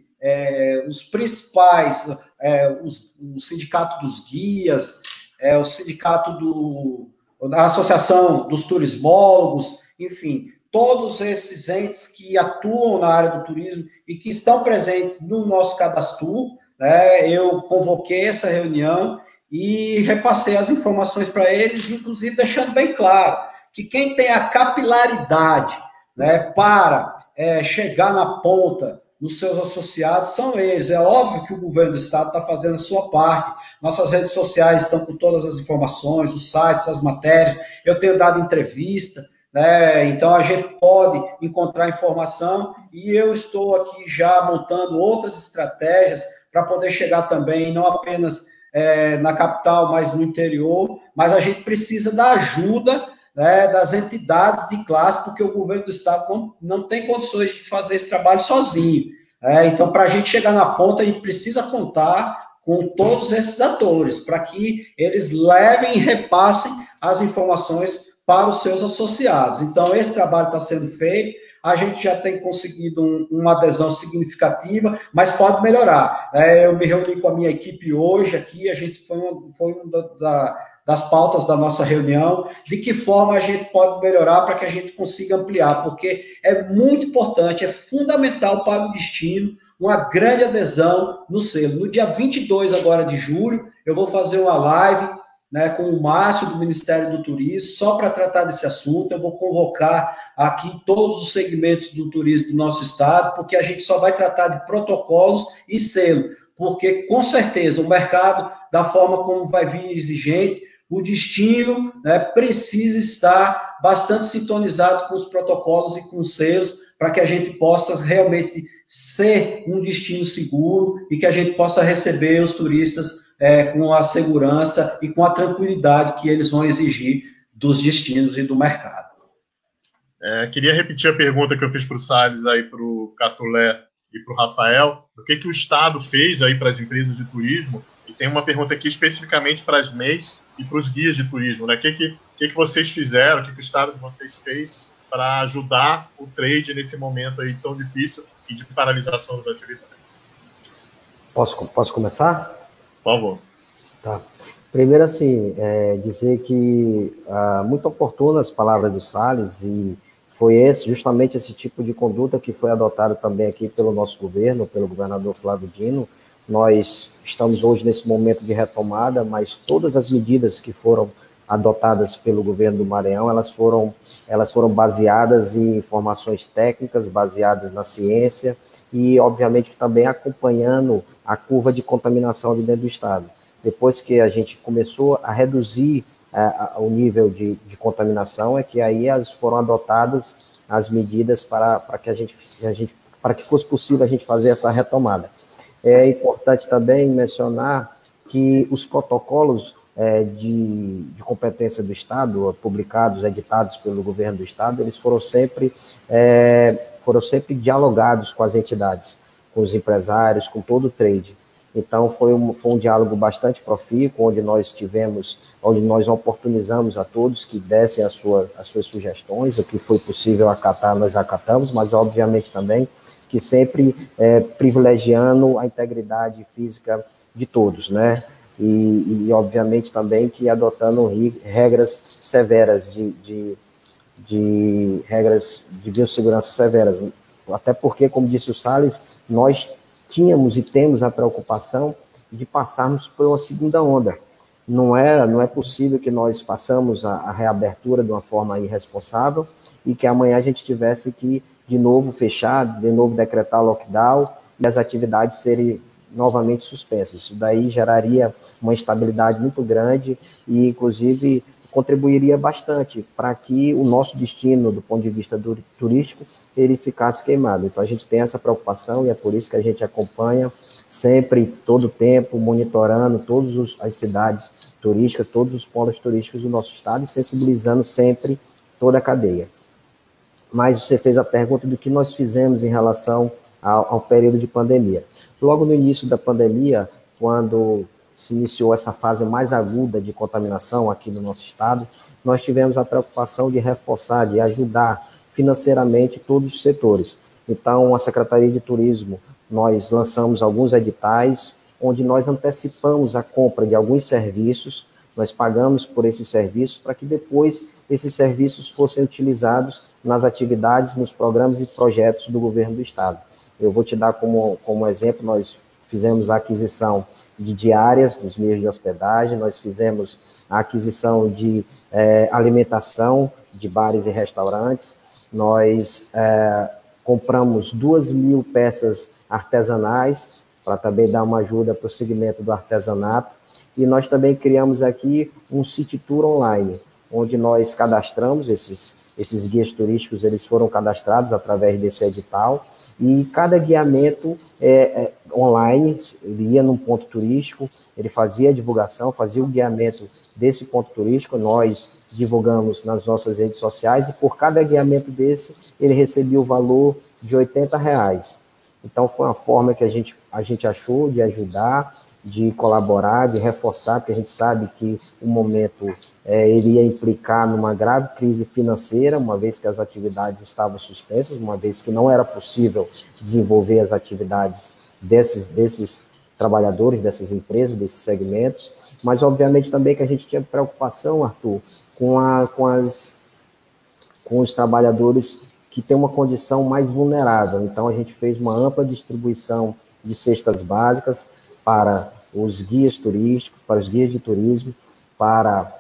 os principais, o Sindicato dos Guias, o Sindicato da Associação dos Turismólogos, enfim, todos esses entes que atuam na área do turismo e que estão presentes no nosso cadastro, eu convoquei essa reunião e repassei as informações para eles, inclusive deixando bem claro que quem tem a capilaridade para chegar na ponta nos seus associados são eles. É óbvio que o governo do Estado está fazendo a sua parte. Nossas redes sociais estão com todas as informações, os sites, as matérias. Eu tenho dado entrevista, então a gente pode encontrar informação e eu estou aqui já montando outras estratégias para poder chegar também, não apenas na capital, mas no interior. Mas a gente precisa da ajuda das entidades de classe, porque o governo do Estado não tem condições de fazer esse trabalho sozinho. Então, para a gente chegar na ponta, a gente precisa contar com todos esses atores, para que eles levem e repassem as informações para os seus associados. Então, esse trabalho está sendo feito, a gente já tem conseguido uma adesão significativa, mas pode melhorar. Eu me reuni com a minha equipe hoje aqui, a gente foi uma das pautas da nossa reunião, de que forma a gente pode melhorar para que a gente consiga ampliar, porque é muito importante, é fundamental para o destino uma grande adesão no selo. No dia 22 agora de julho, eu vou fazer uma live com o Márcio do Ministério do Turismo, só para tratar desse assunto. Eu vou convocar aqui todos os segmentos do turismo do nosso estado, porque a gente só vai tratar de protocolos e selo, porque com certeza o mercado, da forma como vai vir exigente, o destino precisa estar bastante sintonizado com os protocolos e com os selos para que a gente possa realmente ser um destino seguro e que a gente possa receber os turistas com a segurança e com a tranquilidade que eles vão exigir dos destinos e do mercado. Queria repetir a pergunta que eu fiz para o Salles, para o Catulé e para o Rafael, do que o Estado fez aí para as empresas de turismo. E tem uma pergunta aqui especificamente para as MEIs e para os guias de turismo, O que vocês fizeram, o que o Estado de vocês fez para ajudar o trade nesse momento aí tão difícil e de paralisação das atividades? Posso começar? Por favor. Tá. Primeiro, assim, dizer que muito oportunas as palavras do Salles, e foi justamente esse tipo de conduta que foi adotado também aqui pelo nosso governo, pelo governador Flávio Dino. Nós estamos hoje nesse momento de retomada, mas todas as medidas que foram adotadas pelo governo do Maranhão, elas foram baseadas em informações técnicas, baseadas na ciência e, obviamente, também acompanhando a curva de contaminação de dentro do estado. Depois que a gente começou a reduzir o nível de contaminação, é que aí foram adotadas as medidas para que fosse possível a gente fazer essa retomada. É importante também mencionar que os protocolos de competência do Estado, publicados, editados pelo governo do Estado, eles foram sempre dialogados com as entidades, com os empresários, com todo o trade. Então, foi um diálogo bastante profícuo, onde nós oportunizamos a todos que dessem as suas sugestões, o que foi possível acatar, nós acatamos, mas, obviamente, também que sempre privilegiando a integridade física de todos, né? Obviamente, também que adotando regras severas, regras de biossegurança severas. Até porque, como disse o Salles, nós tínhamos e temos a preocupação de passarmos por uma segunda onda. Não é possível que nós façamos a reabertura de uma forma irresponsável e que amanhã a gente tivesse que, de novo, fechar, de novo decretar lockdown e as atividades serem novamente suspensas. Isso daí geraria uma instabilidade muito grande e, inclusive, contribuiria bastante para que o nosso destino, do ponto de vista turístico, ele ficasse queimado. Então, a gente tem essa preocupação e é por isso que a gente acompanha sempre, todo o tempo, monitorando todas as cidades turísticas, todos os polos turísticos do nosso estado e sensibilizando sempre toda a cadeia. Mas você fez a pergunta do que nós fizemos em relação ao período de pandemia. Logo no início da pandemia, quando se iniciou essa fase mais aguda de contaminação aqui no nosso estado, nós tivemos a preocupação de reforçar, de ajudar financeiramente todos os setores. Então, a Secretaria de Turismo, nós lançamos alguns editais, onde nós antecipamos a compra de alguns serviços, nós pagamos por esses serviços, para que depois esses serviços fossem utilizados nas atividades, nos programas e projetos do governo do estado. Eu vou te dar como exemplo, nós fizemos a aquisição de diárias nos meios de hospedagem, nós fizemos a aquisição de alimentação de bares e restaurantes, nós compramos 2.000 peças artesanais para também dar uma ajuda para o segmento do artesanato, e nós também criamos aqui um City Tour online, onde nós cadastramos esses guias turísticos, eles foram cadastrados através desse edital, e cada guiamento online, ele ia num ponto turístico, ele fazia a divulgação, fazia o guiamento desse ponto turístico, nós divulgamos nas nossas redes sociais, e por cada guiamento desse, ele recebia o valor de R$80. Então, foi uma forma que a gente achou de ajudar, de colaborar, de reforçar, porque a gente sabe que o momento iria implicar numa grave crise financeira, uma vez que as atividades estavam suspensas, uma vez que não era possível desenvolver as atividades desses trabalhadores, dessas empresas, desses segmentos, mas obviamente também que a gente tinha preocupação, Arthur, com os trabalhadores que têm uma condição mais vulnerável. Então, a gente fez uma ampla distribuição de cestas básicas para os guias turísticos, para os guias de turismo, para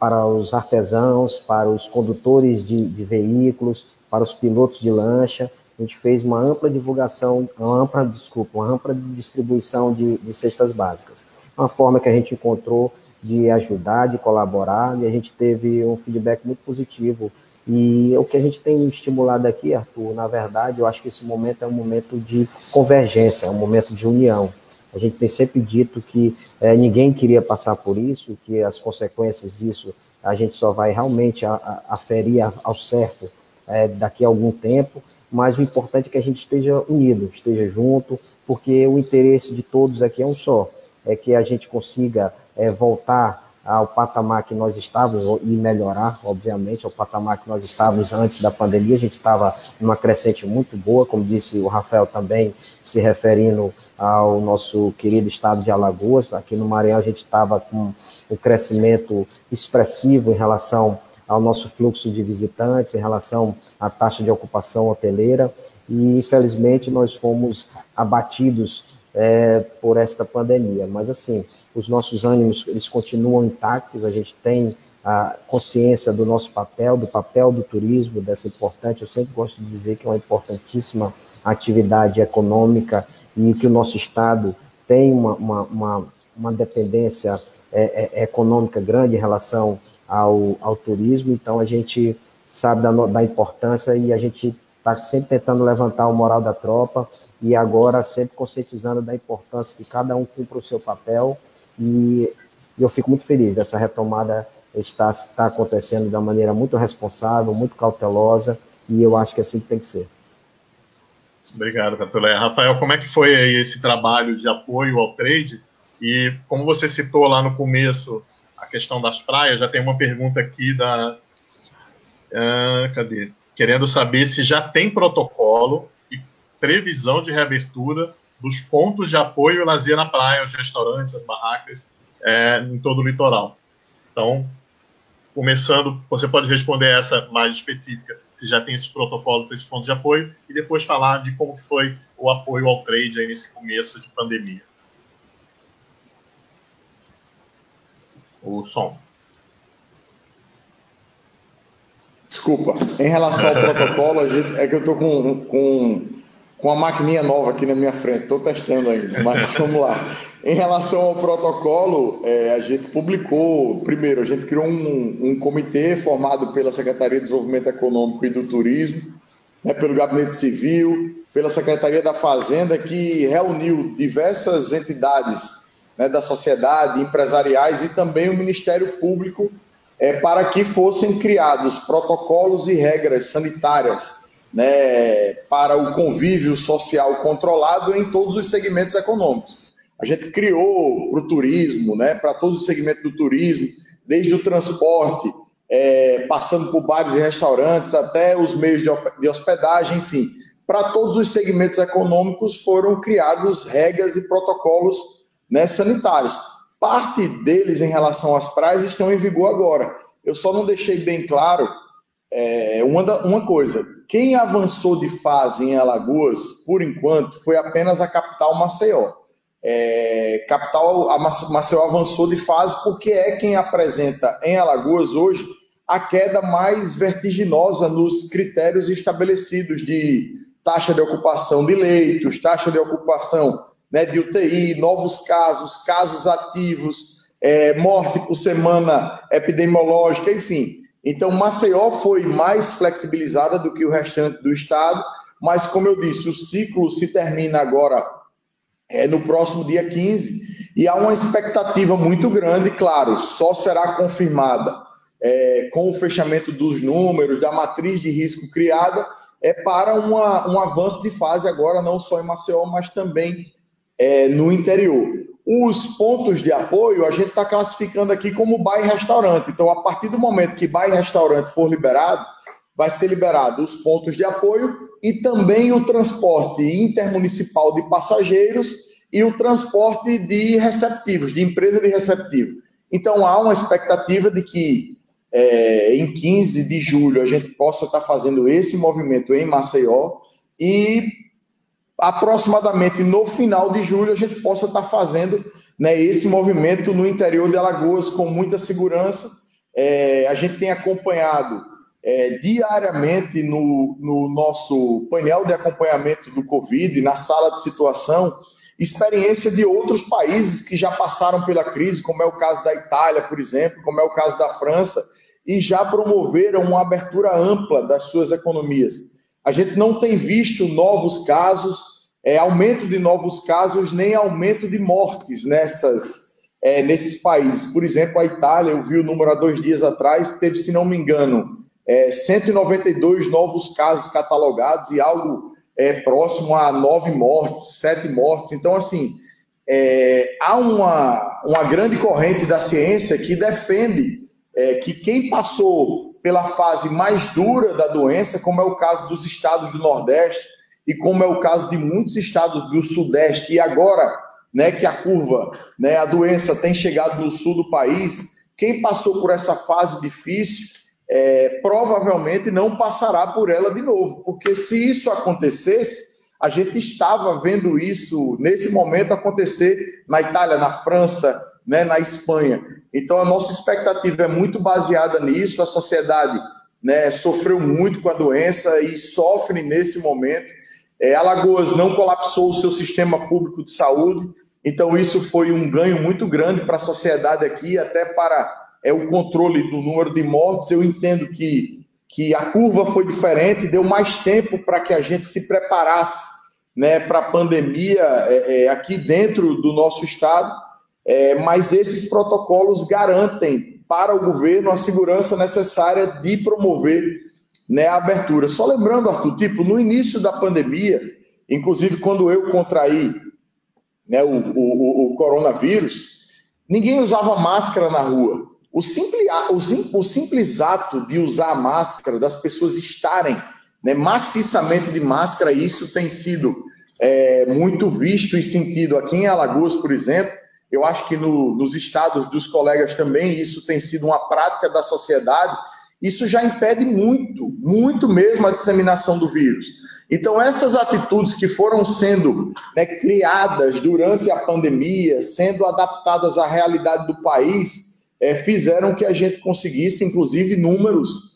os artesãos, para os condutores de veículos, para os pilotos de lancha. A gente fez uma ampla divulgação, uma ampla distribuição de cestas básicas. Uma forma que a gente encontrou de ajudar, de colaborar, e a gente teve um feedback muito positivo. E o que a gente tem estimulado aqui, Arthur, na verdade, eu acho que esse momento é um momento de convergência, é um momento de união. A gente tem sempre dito que ninguém queria passar por isso, que as consequências disso a gente só vai realmente aferir ao certo daqui a algum tempo, mas o importante é que a gente esteja unido, esteja junto, porque o interesse de todos aqui é um só, é que a gente consiga voltar ao patamar que nós estávamos e melhorar, obviamente, ao patamar que nós estávamos antes da pandemia. A gente estava numa crescente muito boa, como disse o Rafael também, se referindo ao nosso querido estado de Alagoas. Aqui no Maranhão a gente estava com um crescimento expressivo em relação ao nosso fluxo de visitantes, em relação à taxa de ocupação hoteleira, e infelizmente nós fomos abatidos por esta pandemia, mas assim, os nossos ânimos, eles continuam intactos, a gente tem a consciência do nosso papel, do papel do turismo, dessa importante, eu sempre gosto de dizer que é uma importantíssima atividade econômica e que o nosso estado tem uma dependência econômica grande em relação ao turismo, então a gente sabe da importância e a gente está sempre tentando levantar o moral da tropa e agora sempre conscientizando da importância que cada um cumpra o seu papel, e eu fico muito feliz dessa retomada está acontecendo de uma maneira muito responsável, muito cautelosa, e eu acho que assim tem que ser. Obrigado, Catulé. Rafael, como é que foi aí esse trabalho de apoio ao trade? E como você citou lá no começo a questão das praias, já tem uma pergunta aqui da... cadê? Querendo saber se já tem protocolo e previsão de reabertura dos pontos de apoio e lazer na praia, os restaurantes, as barracas, em todo o litoral. Então, começando, você pode responder essa mais específica, se já tem esses protocolos para esses pontos de apoio, e depois falar de como que foi o apoio ao trade aí nesse começo de pandemia. O som. Desculpa, em relação ao protocolo, é que eu estou com uma maquininha nova aqui na minha frente, estou testando ainda, mas vamos lá. Em relação ao protocolo, a gente publicou, primeiro, a gente criou um comitê formado pela Secretaria de Desenvolvimento Econômico e do Turismo, né, pelo Gabinete Civil, pela Secretaria da Fazenda, que reuniu diversas entidades, né, da sociedade, empresariais e também o Ministério Público, para que fossem criados protocolos e regras sanitárias, né, para o convívio social controlado em todos os segmentos econômicos. A gente criou para o turismo, né, para todos os segmentos do turismo, desde o transporte, passando por bares e restaurantes, até os meios de hospedagem, enfim. Para todos os segmentos econômicos foram criados regras e protocolos, né, sanitários. Parte deles em relação às praias estão em vigor agora. Eu só não deixei bem claro uma coisa. Quem avançou de fase em Alagoas, por enquanto, foi apenas a capital Maceió. Maceió avançou de fase porque é quem apresenta em Alagoas hoje a queda mais vertiginosa nos critérios estabelecidos de taxa de ocupação de leitos, taxa de ocupação, né, de UTI, novos casos ativos, morte por semana epidemiológica, enfim. Então, Maceió foi mais flexibilizada do que o restante do estado, mas, como eu disse, o ciclo se termina agora no próximo dia 15, e há uma expectativa muito grande, claro, só será confirmada com o fechamento dos números, da matriz de risco criada, para um avanço de fase agora, não só em Maceió, mas também no interior. Os pontos de apoio, a gente está classificando aqui como bar e restaurante. Então, a partir do momento que bar e restaurante for liberado, vai ser liberado os pontos de apoio e também o transporte intermunicipal de passageiros e o transporte de receptivos, de empresa de receptivo. Então, há uma expectativa de que em 15 de julho a gente possa estar fazendo esse movimento em Maceió e aproximadamente no final de julho a gente possa estar fazendo, né, esse movimento no interior de Alagoas com muita segurança. A gente tem acompanhado diariamente no nosso painel de acompanhamento do Covid, na sala de situação, experiência de outros países que já passaram pela crise, como é o caso da Itália, por exemplo, como é o caso da França, e já promoveram uma abertura ampla das suas economias. A gente não tem visto novos casos, aumento de novos casos, nem aumento de mortes nesses países. Por exemplo, a Itália, eu vi o número há 2 dias atrás, teve, se não me engano, 192 novos casos catalogados e algo próximo a 9 mortes, 7 mortes. Então, assim, há uma grande corrente da ciência que defende que quem passou pela fase mais dura da doença, como é o caso dos estados do Nordeste e como é o caso de muitos estados do Sudeste, e agora, né, que a curva, né, a doença tem chegado no sul do país, quem passou por essa fase difícil provavelmente não passará por ela de novo, porque se isso acontecesse, a gente estava vendo isso nesse momento acontecer na Itália, na França, né, na Espanha. Então a nossa expectativa é muito baseada nisso. A sociedade, né, sofreu muito com a doença e sofre nesse momento. Alagoas não colapsou o seu sistema público de saúde, então isso foi um ganho muito grande para a sociedade aqui, até para o controle do número de mortes. Eu entendo que a curva foi diferente, deu mais tempo para que a gente se preparasse, né, para a pandemia aqui dentro do nosso estado, mas esses protocolos garantem para o governo a segurança necessária de promover, né, a abertura. Só lembrando, Arthur, no início da pandemia, Inclusive, quando eu contraí, né, o coronavírus, ninguém usava máscara na rua. O simples ato de usar a máscara, das pessoas estarem, né, maciçamente de máscara, isso tem sido muito visto e sentido aqui em Alagoas, por exemplo. Eu acho que nos estados dos colegas também isso tem sido uma prática da sociedade. Isso já impede muito mesmo a disseminação do vírus. Então, essas atitudes que foram sendo, né, criadas durante a pandemia, sendo adaptadas à realidade do país, fizeram que a gente conseguisse, inclusive, números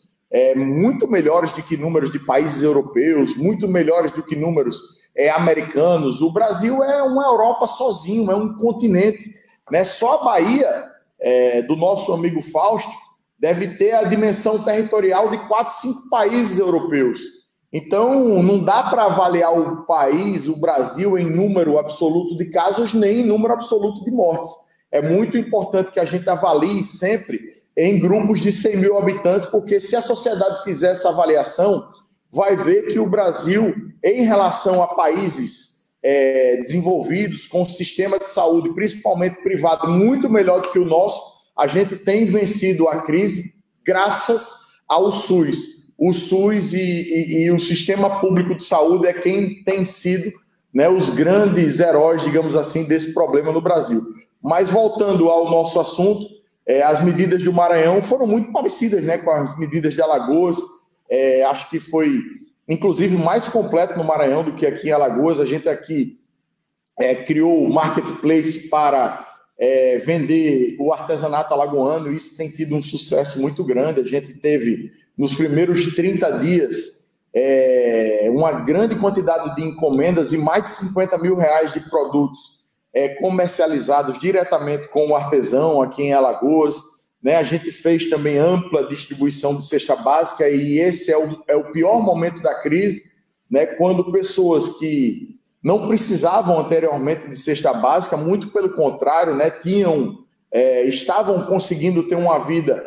muito melhores do que números de países europeus, muito melhores do que números americanos. O Brasil é uma Europa sozinho, é um continente, né? Só a Bahia, do nosso amigo Fausto, deve ter a dimensão territorial de 4, 5 países europeus. Então, não dá para avaliar o país, o Brasil, em número absoluto de casos, nem em número absoluto de mortes. É muito importante que a gente avalie sempre em grupos de 100 mil habitantes, porque se a sociedade fizer essa avaliação, vai ver que o Brasil, em relação a países desenvolvidos, com um sistema de saúde, principalmente privado, muito melhor do que o nosso, a gente tem vencido a crise graças ao SUS. O SUS e o sistema público de saúde é quem tem sido, né, os grandes heróis, digamos assim, desse problema no Brasil. Mas voltando ao nosso assunto, as medidas do Maranhão foram muito parecidas, né, com as medidas de Alagoas. Acho que foi, inclusive, mais completo no Maranhão do que aqui em Alagoas. A gente aqui criou o marketplace para vender o artesanato alagoano, e isso tem tido um sucesso muito grande. A gente teve, nos primeiros 30 dias, uma grande quantidade de encomendas e mais de 50 mil reais de produtos comercializados diretamente com o artesão aqui em Alagoas, né? A gente fez também ampla distribuição de cesta básica, e esse é o pior momento da crise, né? Quando pessoas que não precisavam anteriormente de cesta básica, muito pelo contrário, né? Estavam conseguindo ter uma vida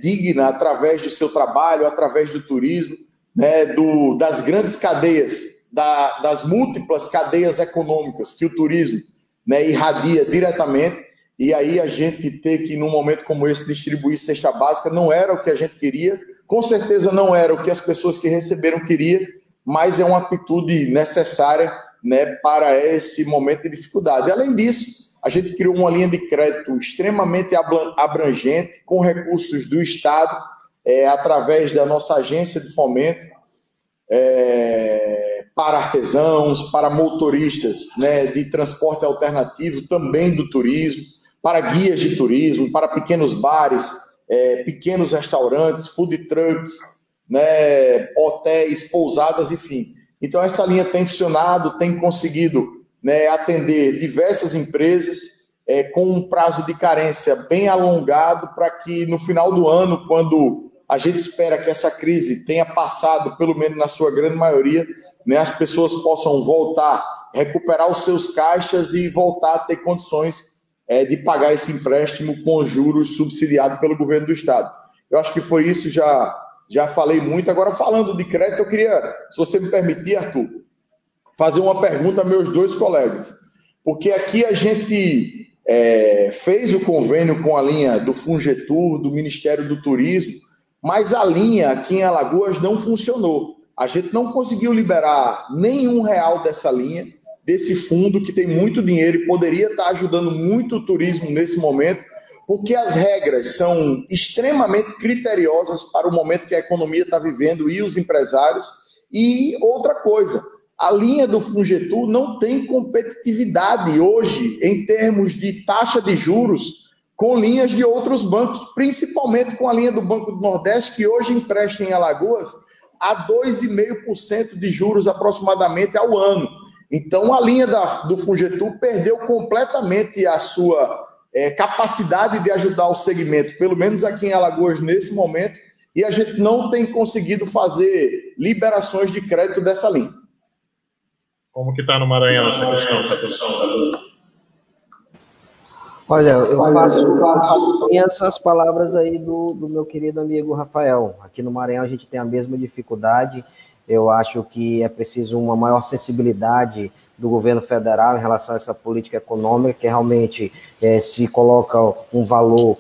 digna através do seu trabalho, através do turismo, né? Das grandes cadeias, das múltiplas cadeias econômicas que o turismo, né, irradia diretamente. E aí a gente ter que, num momento como esse, distribuir cesta básica não era o que a gente queria, com certeza não era o que as pessoas que receberam queriam, mas é uma atitude necessária, né, para esse momento de dificuldade. Além disso, a gente criou uma linha de crédito extremamente abrangente, com recursos do Estado, através da nossa agência de fomento, para artesãos, para motoristas, né, de transporte alternativo, também do turismo, para guias de turismo, para pequenos bares, pequenos restaurantes, food trucks, né, hotéis, pousadas, enfim. Então, essa linha tem funcionado, tem conseguido, né, atender diversas empresas, com um prazo de carência bem alongado, para que no final do ano, quando a gente espera que essa crise tenha passado, pelo menos na sua grande maioria, né, as pessoas possam voltar, recuperar os seus caixas e voltar a ter condições de pagar esse empréstimo com juros subsidiado pelo governo do Estado. Eu acho que foi isso, já falei muito. Agora, falando de crédito, eu queria, se você me permitir, Arthur, fazer uma pergunta a meus dois colegas. Porque aqui a gente fez o convênio com a linha do Fungetur, do Ministério do Turismo, mas a linha aqui em Alagoas não funcionou. A gente não conseguiu liberar nenhum real dessa linha, desse fundo que tem muito dinheiro e poderia estar ajudando muito o turismo nesse momento, porque as regras são extremamente criteriosas para o momento que a economia está vivendo e os empresários. E outra coisa, a linha do Fungetur não tem competitividade hoje em termos de taxa de juros com linhas de outros bancos, principalmente com a linha do Banco do Nordeste, que hoje empresta em Alagoas a 2,5% de juros aproximadamente ao ano. Então, a linha do Fungetur perdeu completamente a sua capacidade de ajudar o segmento, pelo menos aqui em Alagoas nesse momento, e a gente não tem conseguido fazer liberações de crédito dessa linha. Como que está no Maranhão essa questão? Olha, eu faço essas palavras aí do meu querido amigo Rafael. Aqui no Maranhão a gente tem a mesma dificuldade. Eu acho que é preciso uma maior sensibilidade do governo federal em relação a essa política econômica, que realmente se coloca um valor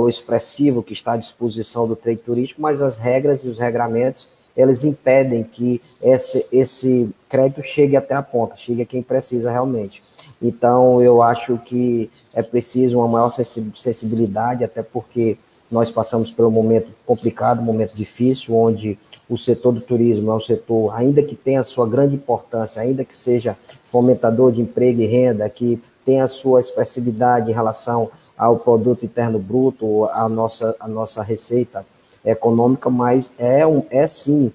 expressivo que está à disposição do trade turístico, mas as regras e os regramentos, eles impedem que esse crédito chegue até a ponta, chegue a quem precisa realmente. Então, eu acho que é preciso uma maior sensibilidade, até porque nós passamos por um momento complicado, um momento difícil, onde o setor do turismo é um setor, ainda que tenha a sua grande importância, ainda que seja fomentador de emprego e renda, que tenha a sua expressividade em relação ao produto interno bruto, a nossa receita econômica, mas sim,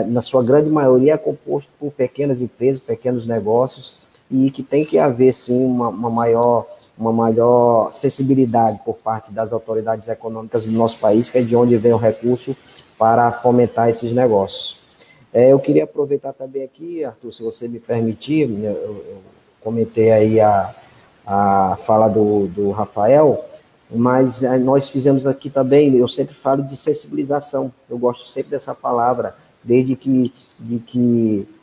na sua grande maioria, é composto por pequenas empresas, pequenos negócios, e que tem que haver, sim, uma maior sensibilidade por parte das autoridades econômicas do nosso país, que é de onde vem o recurso para fomentar esses negócios. Eu queria aproveitar também aqui, Arthur, se você me permitir, eu comentei aí a fala do Rafael, mas nós fizemos aqui também, eu sempre falo de sensibilização, eu gosto sempre dessa palavra, desde que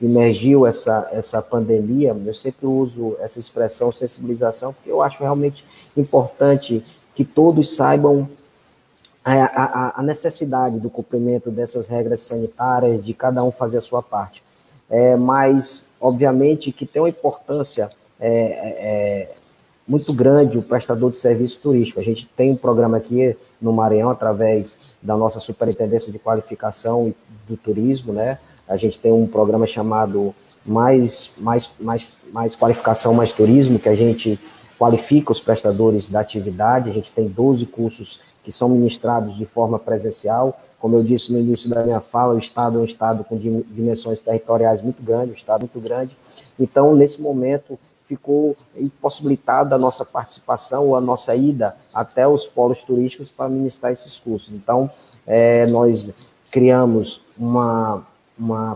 emergiu essa pandemia, eu sempre uso essa expressão sensibilização, porque eu acho realmente importante que todos saibam a necessidade do cumprimento dessas regras sanitárias, de cada um fazer a sua parte. Mas, obviamente, que tem uma importância muito grande o prestador de serviço turístico. A gente tem um programa aqui no Maranhão, através da nossa Superintendência de Qualificação do Turismo, né? A gente tem um programa chamado Mais Qualificação, Mais Turismo, que a gente qualifica os prestadores da atividade. A gente tem 12 cursos que são ministrados de forma presencial. Como eu disse no início da minha fala, o Estado é um Estado com dimensões territoriais muito grandes, um Estado muito grande. Então, nesse momento, ficou impossibilitada a nossa participação ou a nossa ida até os polos turísticos para ministrar esses cursos. Então, nós criamos uma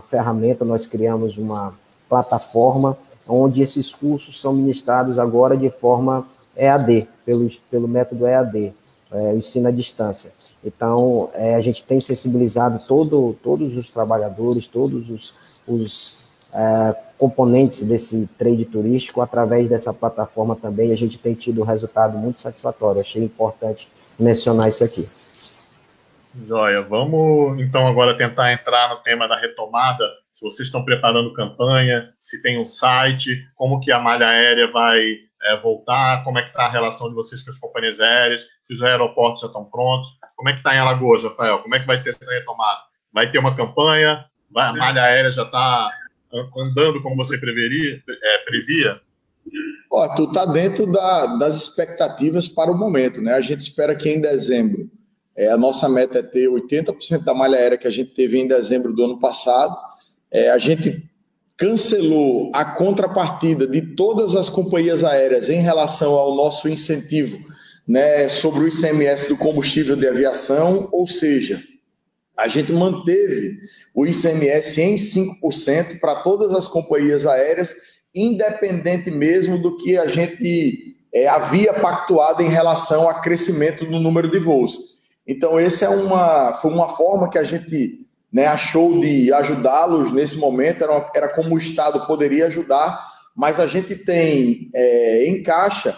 ferramenta, nós criamos uma plataforma onde esses cursos são ministrados agora de forma EAD, pelo método EAD, ensino à distância. Então, a gente tem sensibilizado todos os trabalhadores, todos os componentes desse trade turístico através dessa plataforma também. A gente tem tido um resultado muito satisfatório. Achei importante mencionar isso aqui. Joia, vamos então agora tentar entrar no tema da retomada. Se vocês estão preparando campanha, se tem um site, como que a malha aérea vai voltar, como é que está a relação de vocês com as companhias aéreas, se os aeroportos já estão prontos, como é que está em Alagoas, Rafael, como é que vai ser essa retomada? Vai ter uma campanha? A malha aérea já está andando como você previa? Tu está dentro das expectativas para o momento, né? A gente espera que em dezembro, a nossa meta é ter 80% da malha aérea que a gente teve em dezembro do ano passado. A gente cancelou a contrapartida de todas as companhias aéreas em relação ao nosso incentivo, né, sobre o ICMS do combustível de aviação, ou seja, a gente manteve o ICMS em 5% para todas as companhias aéreas, independente mesmo do que a gente havia pactuado em relação a crescimento do número de voos. Então, essa foi uma forma que a gente achou de ajudá-los nesse momento, era como o Estado poderia ajudar, mas a gente tem em caixa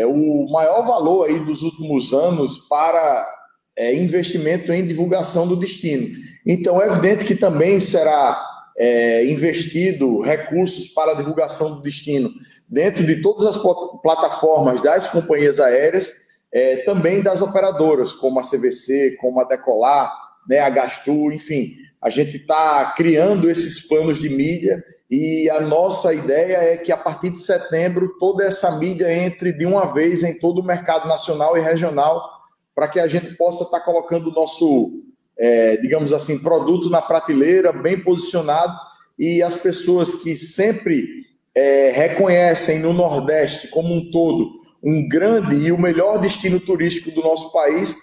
o maior valor aí dos últimos anos para investimento em divulgação do destino. Então, é evidente que também será investido recursos para a divulgação do destino dentro de todas as plataformas das companhias aéreas, também das operadoras, como a CVC, como a Decolar, a Gastu, enfim. A gente está criando esses planos de mídia e a nossa ideia é que a partir de setembro toda essa mídia entre de uma vez em todo o mercado nacional e regional, para que a gente possa estar colocando o nosso, digamos assim, produto na prateleira, bem posicionado, e as pessoas que sempre reconhecem no Nordeste como um todo um grande e o melhor destino turístico do nosso país,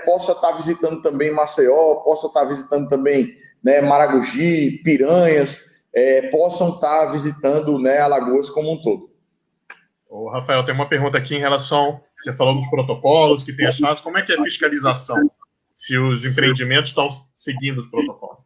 possa estar visitando também Maceió, possa estar visitando também Maragogi, Piranhas, possam estar visitando Alagoas como um todo. Ô, Rafael, tem uma pergunta aqui em relação, você falou dos protocolos, que tem as chaves, como é que é a fiscalização? Se os empreendimentos estão seguindo os protocolos?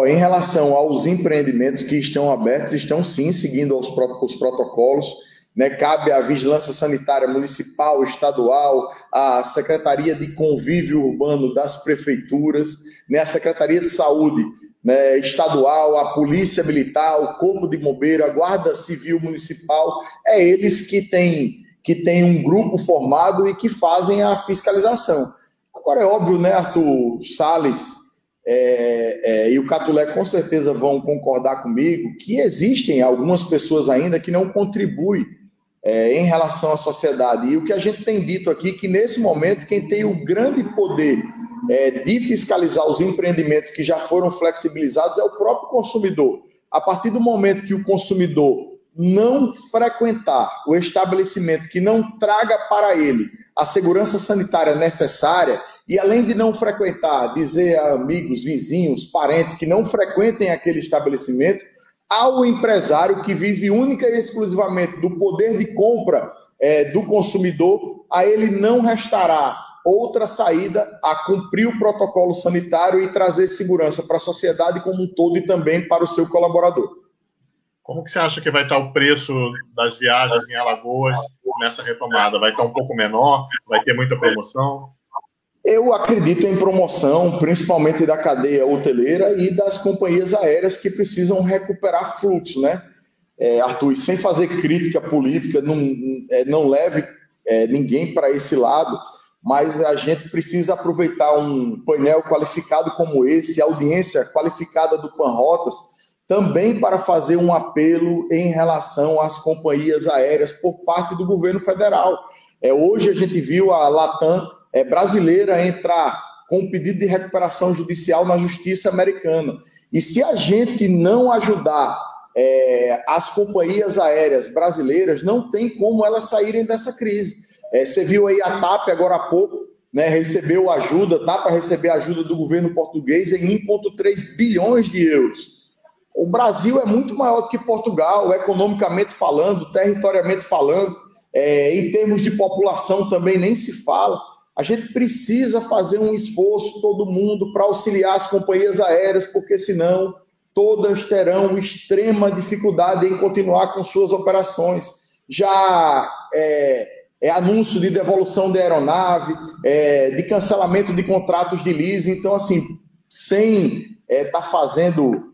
Em relação aos empreendimentos que estão abertos, estão sim seguindo os protocolos, né? Cabe à Vigilância Sanitária Municipal, Estadual, à Secretaria de Convívio Urbano das prefeituras, né? A Secretaria de Saúde, né, estadual, a Polícia Militar, o Corpo de Bombeiro, a Guarda Civil Municipal, eles que têm um grupo formado e que fazem a fiscalização. Agora é óbvio, né, Arthur Salles, e o Catulé com certeza vão concordar comigo, que existem algumas pessoas ainda que não contribuem em relação à sociedade. E o que a gente tem dito aqui, que nesse momento quem tem o grande poder de fiscalizar os empreendimentos que já foram flexibilizados é o próprio consumidor. A partir do momento que o consumidor não frequentar o estabelecimento que não traga para ele a segurança sanitária necessária, e além de não frequentar, dizer a amigos, vizinhos, parentes que não frequentem aquele estabelecimento, ao empresário que vive única e exclusivamente do poder de compra do consumidor, a ele não restará outra saída a cumprir o protocolo sanitário e trazer segurança para a sociedade como um todo e também para o seu colaborador. Como que você acha que vai estar o preço das viagens em Alagoas nessa retomada? Vai estar um pouco menor? Vai ter muita promoção? Eu acredito em promoção, principalmente da cadeia hoteleira e das companhias aéreas que precisam recuperar fluxo, né? Arthur, sem fazer crítica política, não leve ninguém para esse lado, mas a gente precisa aproveitar um painel qualificado como esse, a audiência qualificada do Panrotas, também para fazer um apelo em relação às companhias aéreas por parte do governo federal. Hoje a gente viu a Latam brasileira entrar com um pedido de recuperação judicial na justiça americana. E se a gente não ajudar as companhias aéreas brasileiras, não tem como elas saírem dessa crise. Você viu aí a TAP agora há pouco, né, recebeu ajuda, tá para receber ajuda do governo português em 1,3 bilhões de euros. O Brasil é muito maior do que Portugal, economicamente falando, territorialmente falando, em termos de população também nem se fala. A gente precisa fazer um esforço, todo mundo, para auxiliar as companhias aéreas, porque senão todas terão extrema dificuldade em continuar com suas operações. Já anúncio de devolução de aeronave, de cancelamento de contratos de leasing. Então, assim, sem estar fazendo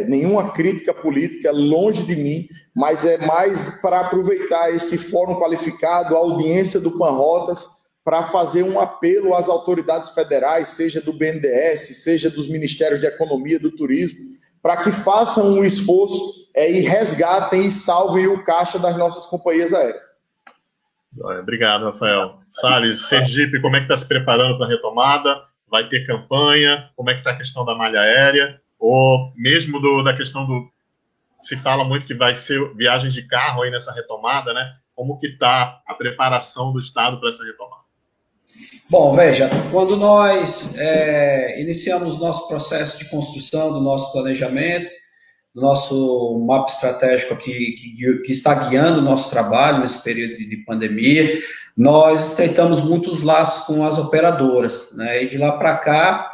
nenhuma crítica política, longe de mim, mas é mais para aproveitar esse fórum qualificado, a audiência do Panrotas, para fazer um apelo às autoridades federais, seja do BNDES, seja dos Ministérios de Economia, do Turismo, para que façam um esforço e resgatem e salvem o caixa das nossas companhias aéreas. Obrigado, Rafael. Salles, Sergipe, como é que está se preparando para a retomada? Vai ter campanha? Como é que está a questão da malha aérea? Ou mesmo da questão do... Se fala muito que vai ser viagens de carro aí nessa retomada, né? Como que está a preparação do Estado para essa retomada? Bom, veja, quando nós iniciamos nosso processo de construção do nosso planejamento, do nosso mapa estratégico que está guiando o nosso trabalho nesse período de pandemia, nós estreitamos muitos laços com as operadoras, né? E de lá para cá,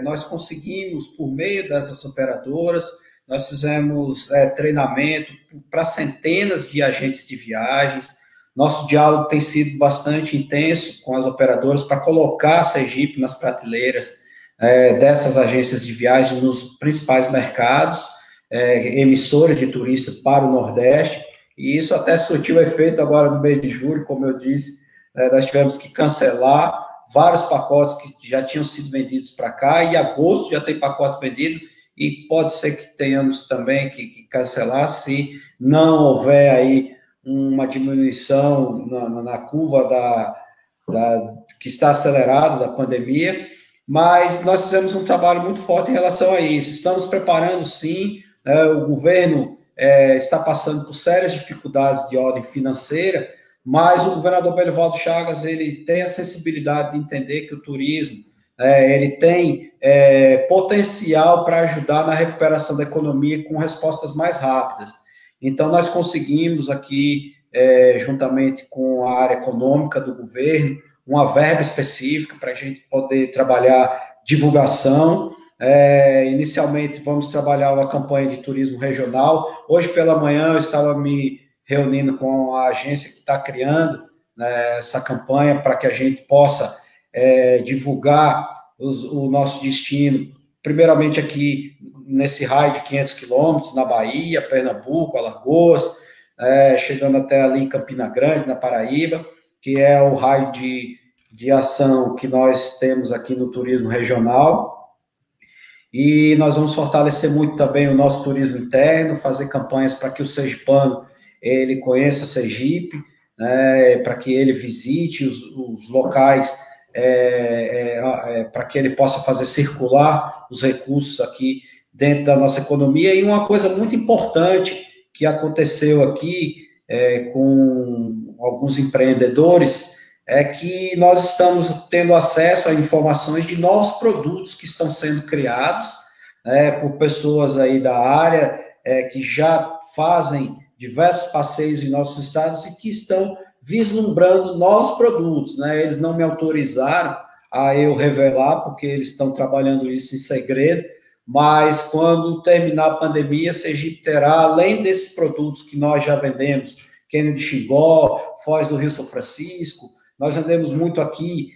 nós conseguimos, por meio dessas operadoras, nós fizemos treinamento para centenas de agentes de viagens. Nosso diálogo tem sido bastante intenso com as operadoras para colocar a Sergipe nas prateleiras dessas agências de viagem nos principais mercados, emissoras de turistas para o Nordeste, e isso até surtiu efeito agora no mês de julho, como eu disse, nós tivemos que cancelar vários pacotes que já tinham sido vendidos para cá, e agosto já tem pacote vendido, e pode ser que tenhamos também que cancelar se não houver aí uma diminuição na curva que está acelerada da pandemia, mas nós fizemos um trabalho muito forte em relação a isso. Estamos preparando, sim, o governo está passando por sérias dificuldades de ordem financeira, mas o governador Belivaldo Chagas, ele tem a sensibilidade de entender que o turismo, ele tem potencial para ajudar na recuperação da economia com respostas mais rápidas. Então, nós conseguimos aqui, juntamente com a área econômica do governo, uma verba específica para a gente poder trabalhar divulgação, Inicialmente, vamos trabalhar uma campanha de turismo regional. Hoje pela manhã, eu estava me reunindo com a agência que está criando, né, essa campanha para que a gente possa divulgar o nosso destino, primeiramente aqui nesse raio de 500 quilômetros, na Bahia, Pernambuco, Alagoas, chegando até ali em Campina Grande, na Paraíba, que é o raio de ação que nós temos aqui no turismo regional. E nós vamos fortalecer muito também o nosso turismo interno, fazer campanhas para que o sergipano ele conheça Sergipe, né, para que ele visite os locais, para que ele possa fazer circular os recursos aqui dentro da nossa economia. E uma coisa muito importante que aconteceu aqui com alguns empreendedores é que nós estamos tendo acesso a informações de novos produtos que estão sendo criados, por pessoas aí da área que já fazem diversos passeios em nossos estados e que estão vislumbrando novos produtos, né? Eles não me autorizaram a eu revelar, porque eles estão trabalhando isso em segredo, mas quando terminar a pandemia, Sergipe terá, além desses produtos que nós já vendemos, Cânion de Xingó, Foz do Rio São Francisco, nós vendemos muito aqui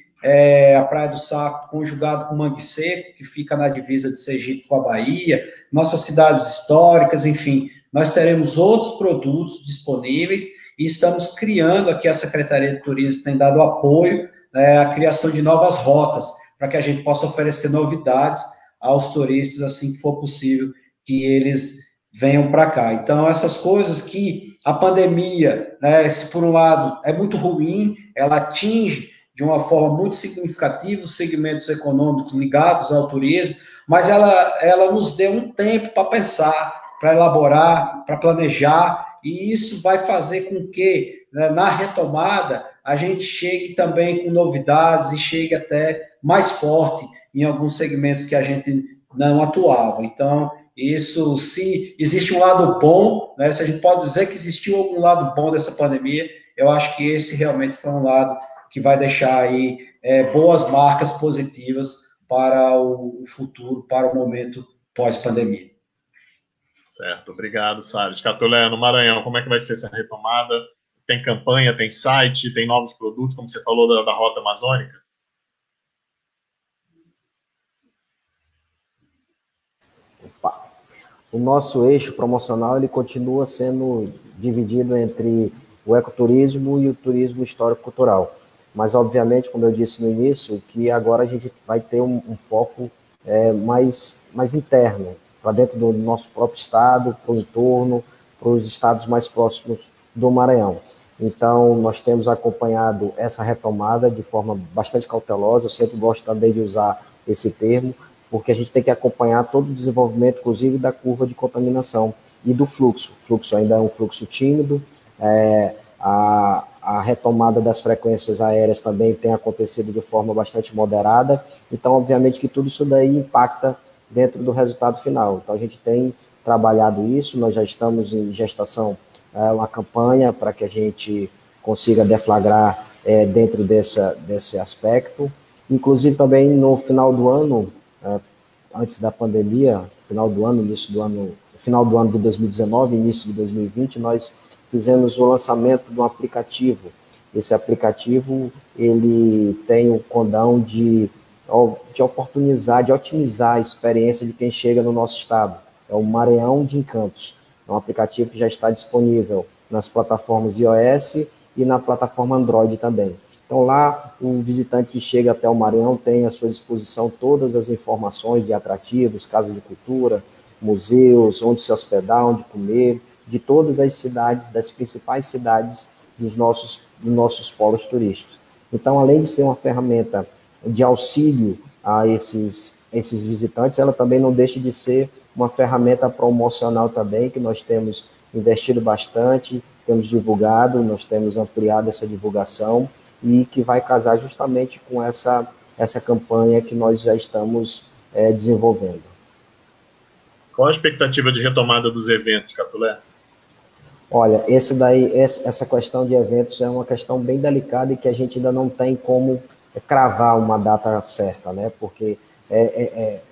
a Praia do Saco, conjugado com Mangue Seco, que fica na divisa de Sergipe com a Bahia, nossas cidades históricas, enfim, nós teremos outros produtos disponíveis e estamos criando aqui, a Secretaria de Turismo tem dado apoio à criação de novas rotas, para que a gente possa oferecer novidades aos turistas, assim que for possível, que eles venham para cá. Então, essas coisas que a pandemia, se por um lado é muito ruim, ela atinge de uma forma muito significativa os segmentos econômicos ligados ao turismo, mas ela nos deu um tempo para pensar, para elaborar, para planejar, e isso vai fazer com que, na retomada, a gente chegue também com novidades e chegue até mais forte em alguns segmentos que a gente não atuava. Então, isso, se existe um lado bom, se a gente pode dizer que existiu algum lado bom dessa pandemia, eu acho que esse realmente foi um lado que vai deixar aí boas marcas positivas para o futuro, para o momento pós-pandemia. Certo, obrigado, Salles. Catulé, no Maranhão, como é que vai ser essa retomada? Tem campanha, tem site, tem novos produtos, como você falou da Rota Amazônica? O nosso eixo promocional ele continua sendo dividido entre o ecoturismo e o turismo histórico-cultural. Mas, obviamente, como eu disse no início, que agora a gente vai ter um foco mais interno, para dentro do nosso próprio estado, para o entorno, para os estados mais próximos do Maranhão. Então, nós temos acompanhado essa retomada de forma bastante cautelosa. Eu sempre gosto também de usar esse termo, porque a gente tem que acompanhar todo o desenvolvimento, inclusive, da curva de contaminação e do fluxo. O fluxo ainda é um fluxo tímido, a retomada das frequências aéreas também tem acontecido de forma bastante moderada, então, obviamente, que tudo isso daí impacta dentro do resultado final. Então, a gente tem trabalhado isso, nós já estamos em gestação, uma campanha para que a gente consiga deflagrar dentro desse aspecto. Inclusive, também no final do ano, antes da pandemia, final do ano de 2019, início de 2020, nós fizemos o lançamento de um aplicativo. Esse aplicativo, ele tem o condão de oportunizar, de otimizar a experiência de quem chega no nosso estado. É o Maranhão de Encantos. É um aplicativo que já está disponível nas plataformas iOS e na plataforma Android também. Então, lá, o visitante que chega até o Maranhão tem à sua disposição todas as informações de atrativos, casas de cultura, museus, onde se hospedar, onde comer, de todas as cidades, das principais cidades dos nossos polos turísticos. Então, além de ser uma ferramenta de auxílio a esses visitantes, ela também não deixa de ser uma ferramenta promocional também, que nós temos investido bastante, temos divulgado, nós temos ampliado essa divulgação e que vai casar justamente com essa campanha que nós já estamos desenvolvendo. Qual a expectativa de retomada dos eventos, Catulé? Olha, essa questão de eventos é uma questão bem delicada e que a gente ainda não tem como cravar uma data certa, né? Porque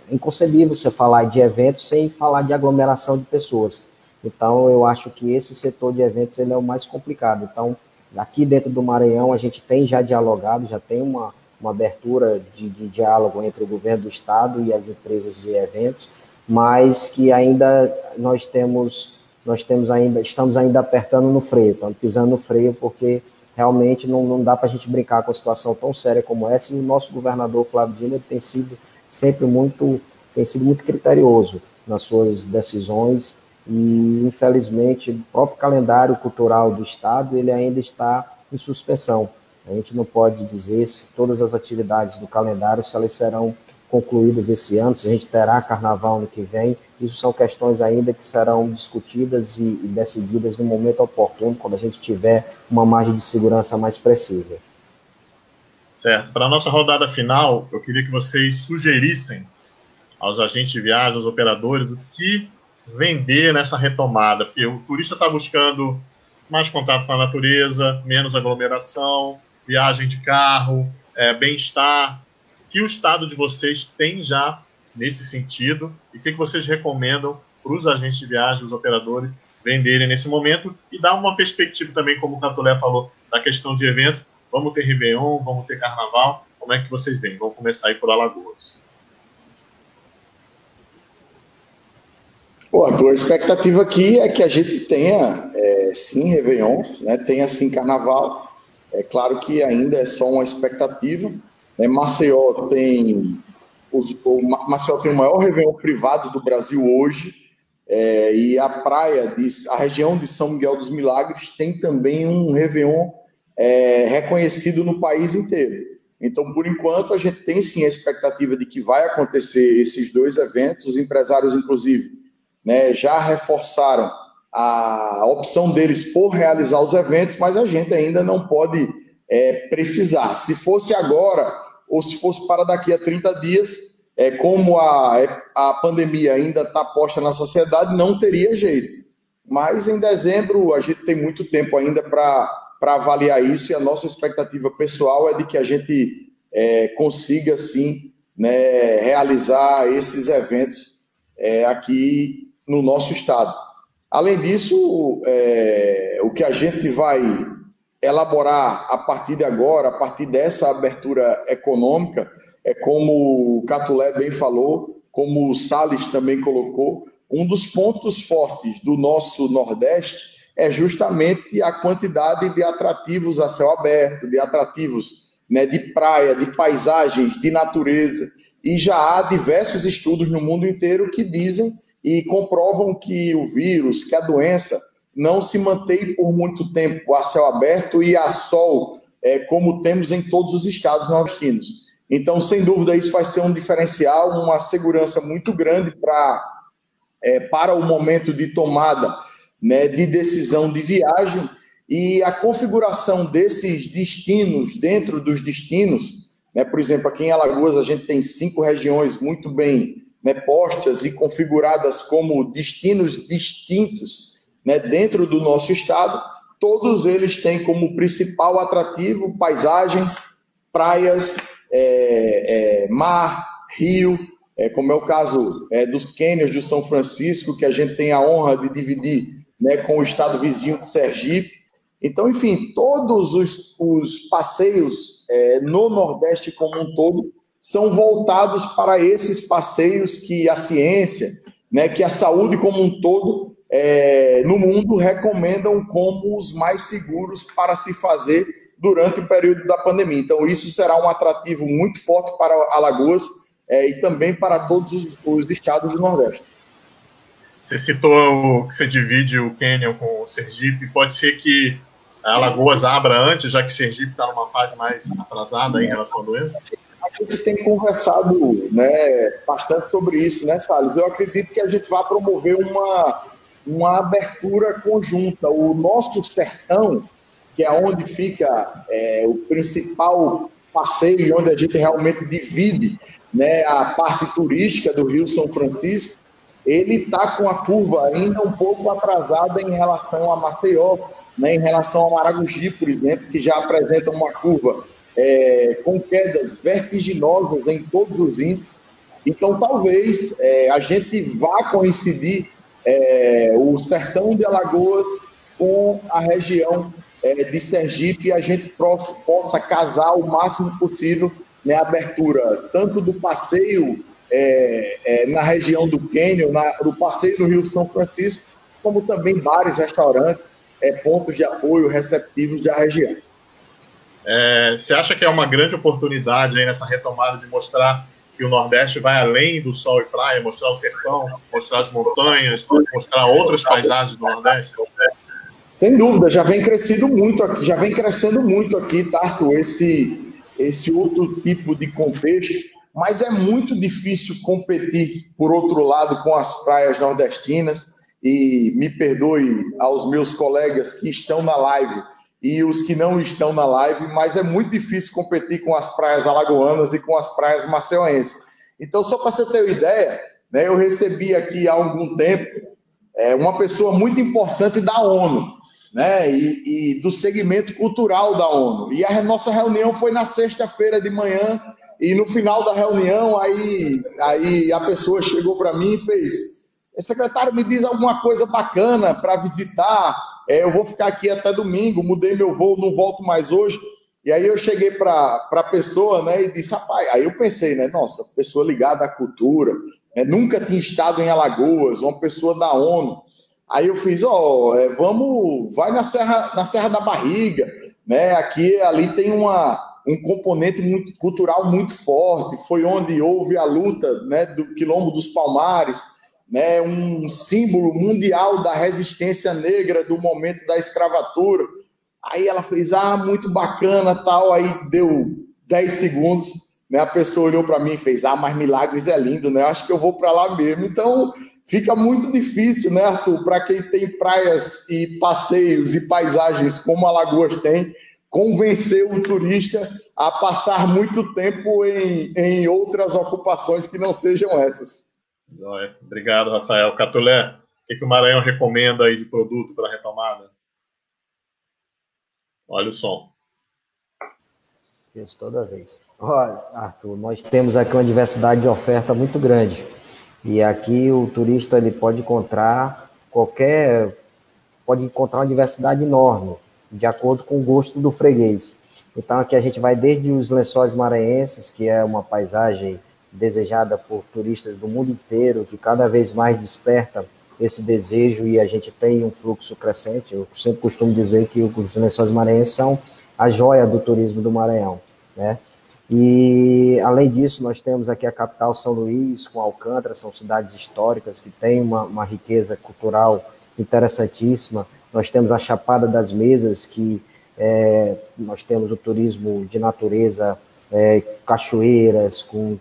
inconcebível você falar de eventos sem falar de aglomeração de pessoas. Então, eu acho que esse setor de eventos ele é o mais complicado. Então, aqui dentro do Maranhão, a gente tem já dialogado, já tem uma abertura de diálogo entre o governo do estado e as empresas de eventos, mas que ainda estamos ainda apertando no freio, estamos pisando no freio, porque realmente não dá para a gente brincar com uma situação tão séria como essa, e o nosso governador Flávio Dino tem sido muito criterioso nas suas decisões, e infelizmente o próprio calendário cultural do estado ele ainda está em suspensão. A gente não pode dizer se todas as atividades do calendário, se elas serão concluídas esse ano, se a gente terá carnaval no que vem. Isso são questões ainda que serão discutidas e decididas no momento oportuno, quando a gente tiver uma margem de segurança mais precisa. Certo. Para a nossa rodada final, eu queria que vocês sugerissem aos agentes de viagem, aos operadores, o que vender nessa retomada, porque o turista está buscando mais contato com a natureza, menos aglomeração, viagem de carro, bem-estar. O que o estado de vocês tem já nesse sentido e o que vocês recomendam para os agentes de viagem, os operadores, venderem nesse momento e dar uma perspectiva também, como o Catulé falou, da questão de eventos. Vamos ter Réveillon, vamos ter Carnaval, como é que vocês veem? Vamos começar aí por Alagoas. Pô, a tua expectativa aqui é que a gente tenha, sim, Réveillon, né? Tenha, sim, Carnaval. É claro que ainda é só uma expectativa. Maceió tem o maior Réveillon privado do Brasil hoje, e a região de São Miguel dos Milagres tem também um Réveillon reconhecido no país inteiro. Então, por enquanto, a gente tem, sim, a expectativa de que vai acontecer esses dois eventos. Os empresários, inclusive, já reforçaram a opção deles por realizar os eventos, mas a gente ainda não pode precisar. Se fosse agora, ou se fosse para daqui a 30 dias, como a pandemia ainda está posta na sociedade, não teria jeito. Mas em dezembro, a gente tem muito tempo ainda para avaliar isso, e a nossa expectativa pessoal é de que a gente consiga, sim, realizar esses eventos aqui no nosso estado. Além disso, o que a gente vai elaborar a partir de agora, a partir dessa abertura econômica, como o Catulé bem falou, como o Salles também colocou, um dos pontos fortes do nosso Nordeste é justamente a quantidade de atrativos a céu aberto, de atrativos de praia, de paisagens, de natureza, e já há diversos estudos no mundo inteiro que dizem e comprovam que o vírus, que a doença, não se mantém por muito tempo a céu aberto e a sol, como temos em todos os estados nordestinos. Então, sem dúvida, isso vai ser um diferencial, uma segurança muito grande para o momento de tomada, de decisão de viagem, e a configuração desses destinos, dentro dos destinos, por exemplo, aqui em Alagoas a gente tem 5 regiões muito bem postas e configuradas como destinos distintos dentro do nosso estado. Todos eles têm como principal atrativo paisagens, praias, mar, rio, como é o caso dos cânions de São Francisco, que a gente tem a honra de dividir com o estado vizinho de Sergipe. Então, enfim, todos os passeios no Nordeste como um todo são voltados para esses passeios que a ciência, que a saúde como um todo no mundo recomendam como os mais seguros para se fazer durante o período da pandemia. Então, isso será um atrativo muito forte para Alagoas e também para todos os estados do Nordeste. Você citou que você divide o cânion com o Sergipe. Pode ser que Alagoas abra antes, já que Sergipe está numa fase mais atrasada em relação à doença? A gente tem conversado bastante sobre isso, Salles? Eu acredito que a gente vai promover uma abertura conjunta. O nosso sertão, que é onde fica o principal passeio, onde a gente realmente divide a parte turística do Rio São Francisco, ele está com a curva ainda um pouco atrasada em relação a Maceió, em relação a Maragogi, por exemplo, que já apresenta uma curva com quedas vertiginosas em todos os índices. Então, talvez a gente vá coincidir o sertão de Alagoas com a região de Sergipe, e a gente possa casar o máximo possível, né, a abertura tanto do passeio na região do Cânion, do passeio no Rio São Francisco, como também bares, restaurantes, pontos de apoio receptivos da região. Você acha que é uma grande oportunidade aí nessa retomada de mostrar que o Nordeste vai além do sol e praia, mostrar o sertão, mostrar as montanhas, mostrar outras paisagens do Nordeste? Sem dúvida, já vem crescendo muito aqui, tá, Arthur, esse outro tipo de contexto, mas é muito difícil competir, por outro lado, com as praias nordestinas, e me perdoe aos meus colegas que estão na live e os que não estão na live, mas é muito difícil competir com as praias alagoanas e com as praias maceienses. Então, só para você ter uma ideia, né, eu recebi aqui há algum tempo uma pessoa muito importante da ONU, né, e do segmento cultural da ONU. E a nossa reunião foi na sexta-feira de manhã, e no final da reunião, aí a pessoa chegou para mim e fez: secretário, me diz alguma coisa bacana para visitar, eu vou ficar aqui até domingo, mudei meu voo, não volto mais hoje. E aí eu cheguei para a pessoa, né, e disse: rapaz, aí eu pensei, né, nossa, pessoa ligada à cultura, né, nunca tinha estado em Alagoas, uma pessoa da ONU. Aí eu fiz: vai na Serra da Barriga, né, ali tem um componente cultural muito forte, foi onde houve a luta, né, do Quilombo dos Palmares, né, um símbolo mundial da resistência negra do momento da escravatura. Aí ela fez: muito bacana, tal. Aí deu 10 segundos, né, a pessoa olhou para mim e fez: mas Milagres é lindo, né, acho que eu vou para lá mesmo. Então fica muito difícil, né, Arthur, para quem tem praias e passeios e paisagens como Alagoas tem, convencer o turista a passar muito tempo em outras ocupações que não sejam essas. Obrigado, Rafael. Catulé, o que o Maranhão recomenda aí de produto para a retomada? Olha o som. Isso toda vez. Olha, Arthur, nós temos aqui uma diversidade de oferta muito grande. E aqui o turista ele pode encontrar uma diversidade enorme, de acordo com o gosto do freguês. Então aqui a gente vai desde os Lençóis Maranhenses, que é uma paisagem desejada por turistas do mundo inteiro, que cada vez mais desperta esse desejo, e a gente tem um fluxo crescente. Eu sempre costumo dizer que os Lençóis Maranhenses são a joia do turismo do Maranhão, né? E, além disso, nós temos aqui a capital São Luís, com Alcântara, são cidades históricas que têm uma riqueza cultural interessantíssima. Nós temos a Chapada das Mesas, que nós temos o turismo de natureza, cachoeiras, com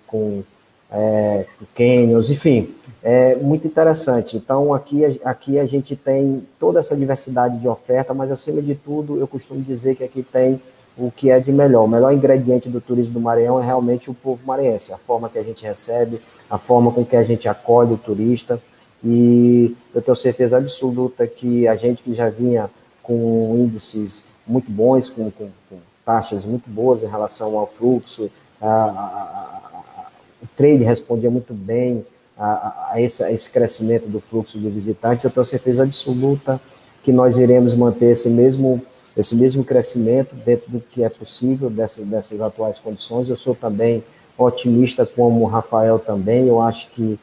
cânions, enfim, é muito interessante. Então, aqui a gente tem toda essa diversidade de oferta, mas, acima de tudo, eu costumo dizer que aqui tem o que é de melhor. O melhor ingrediente do turismo do Maranhão é realmente o povo maranhense, a forma que a gente recebe, a forma com que a gente acolhe o turista, e eu tenho certeza absoluta que a gente que já vinha com índices muito bons, com taxas muito boas em relação ao fluxo, o trade respondia muito bem a esse crescimento do fluxo de visitantes. Eu tenho certeza absoluta que nós iremos manter esse mesmo crescimento dentro do que é possível dessas atuais condições. Eu sou também otimista, como o Rafael também. Eu acho que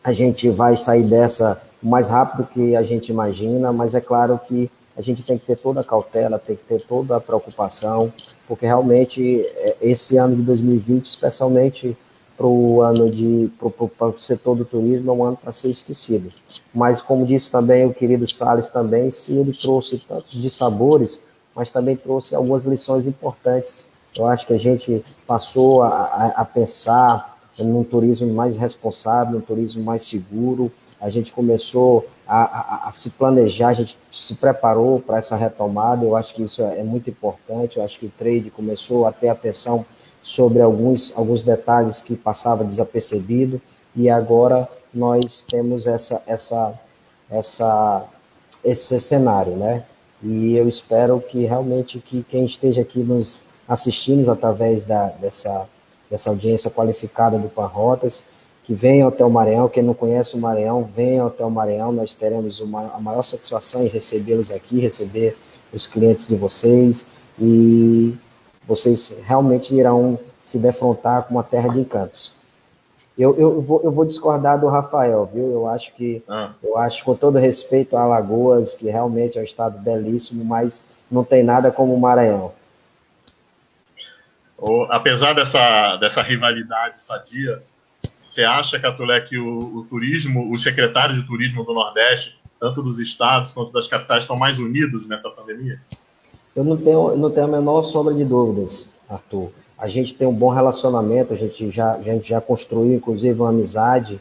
a gente vai sair dessa o mais rápido que a gente imagina, mas é claro que a gente tem que ter toda a cautela, tem que ter toda a preocupação, porque realmente esse ano de 2020, especialmente para o setor do turismo, é um ano para ser esquecido. Mas, como disse também o querido Salles também, se ele trouxe tantos dissabores, mas também trouxe algumas lições importantes. Eu acho que a gente passou a pensar num turismo mais responsável, num turismo mais seguro. A gente começou a se planejar, a gente se preparou para essa retomada. Eu acho que isso é muito importante. Eu acho que o trade começou a ter atenção sobre alguns detalhes que passavam desapercebido, e agora nós temos esse cenário, né? E eu espero que realmente que quem esteja aqui nos assistindo através dessa audiência qualificada do Panrotas, que venham até o Maranhão. Quem não conhece o Maranhão, venham até o Maranhão, nós teremos a maior satisfação em recebê-los aqui, receber os clientes de vocês, e vocês realmente irão se defrontar com uma terra de encantos. Eu vou discordar do Rafael, viu? Eu acho, com todo respeito a Alagoas, que realmente é um estado belíssimo, mas não tem nada como o Maranhão. Apesar dessa rivalidade sadia, você acha, Catulé, que o turismo, os secretários de turismo do Nordeste, tanto dos estados quanto das capitais, estão mais unidos nessa pandemia? Eu não tenho a menor sombra de dúvidas, Arthur. A gente tem um bom relacionamento, a gente já construiu, inclusive, uma amizade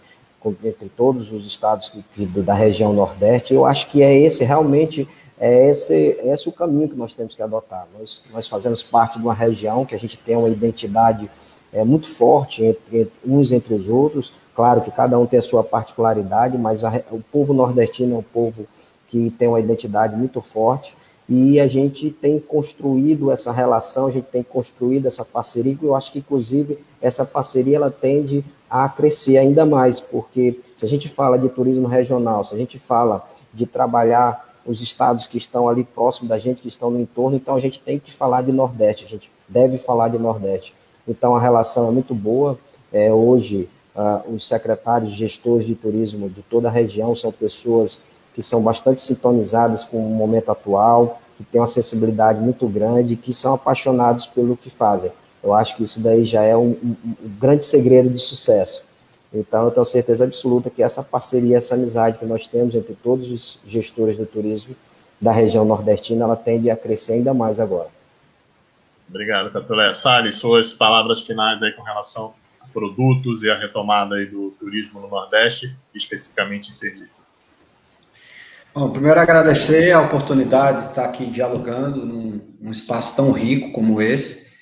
entre todos os estados da região Nordeste. Eu acho que realmente é esse o caminho que nós temos que adotar. Nós fazemos parte de uma região que a gente tem uma identidade muito forte uns entre os outros. Claro que cada um tem a sua particularidade, mas o povo nordestino é um povo que tem uma identidade muito forte, e a gente tem construído essa relação, a gente tem construído essa parceria, e eu acho que, inclusive, essa parceria ela tende a crescer ainda mais, porque se a gente fala de turismo regional, se a gente fala de trabalhar os estados que estão ali próximo da gente, que estão no entorno, então a gente tem que falar de Nordeste, a gente deve falar de Nordeste. Então a relação é muito boa. Hoje, os secretários, gestores de turismo de toda a região são pessoas que são bastante sintonizadas com o momento atual, que têm uma sensibilidade muito grande, que são apaixonados pelo que fazem. Eu acho que isso daí já é um grande segredo de sucesso. Então, eu tenho certeza absoluta que essa parceria, essa amizade que nós temos entre todos os gestores do turismo da região nordestina, ela tende a crescer ainda mais agora. Obrigado, Catulé. Salles, suas palavras finais aí com relação a produtos e a retomada aí do turismo no Nordeste, especificamente em Sergipe. Bom, primeiro agradecer a oportunidade de estar aqui dialogando num espaço tão rico como esse.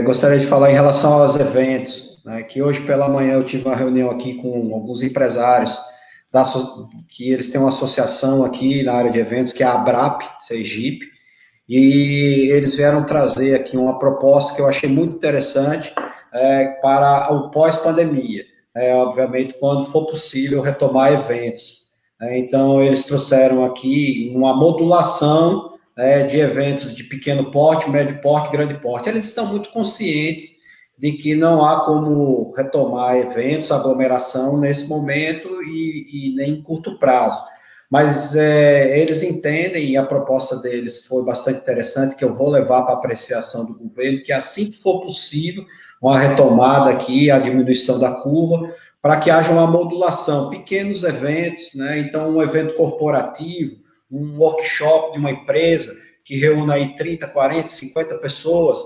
Gostaria de falar em relação aos eventos, né, que hoje pela manhã eu tive uma reunião aqui com alguns empresários, que eles têm uma associação aqui na área de eventos, que é a ABRAP, Sergipe, e eles vieram trazer aqui uma proposta que eu achei muito interessante para o pós-pandemia, obviamente quando for possível retomar eventos. Então, eles trouxeram aqui uma modulação de eventos de pequeno porte, médio porte, grande porte. Eles estão muito conscientes de que não há como retomar eventos, aglomeração nesse momento e nem em curto prazo. Mas eles entendem, e a proposta deles foi bastante interessante, que eu vou levar para apreciação do governo, que assim que for possível, uma retomada aqui, a diminuição da curva, para que haja uma modulação, pequenos eventos, né? Então, um evento corporativo, um workshop de uma empresa que reúna aí 30, 40, 50 pessoas,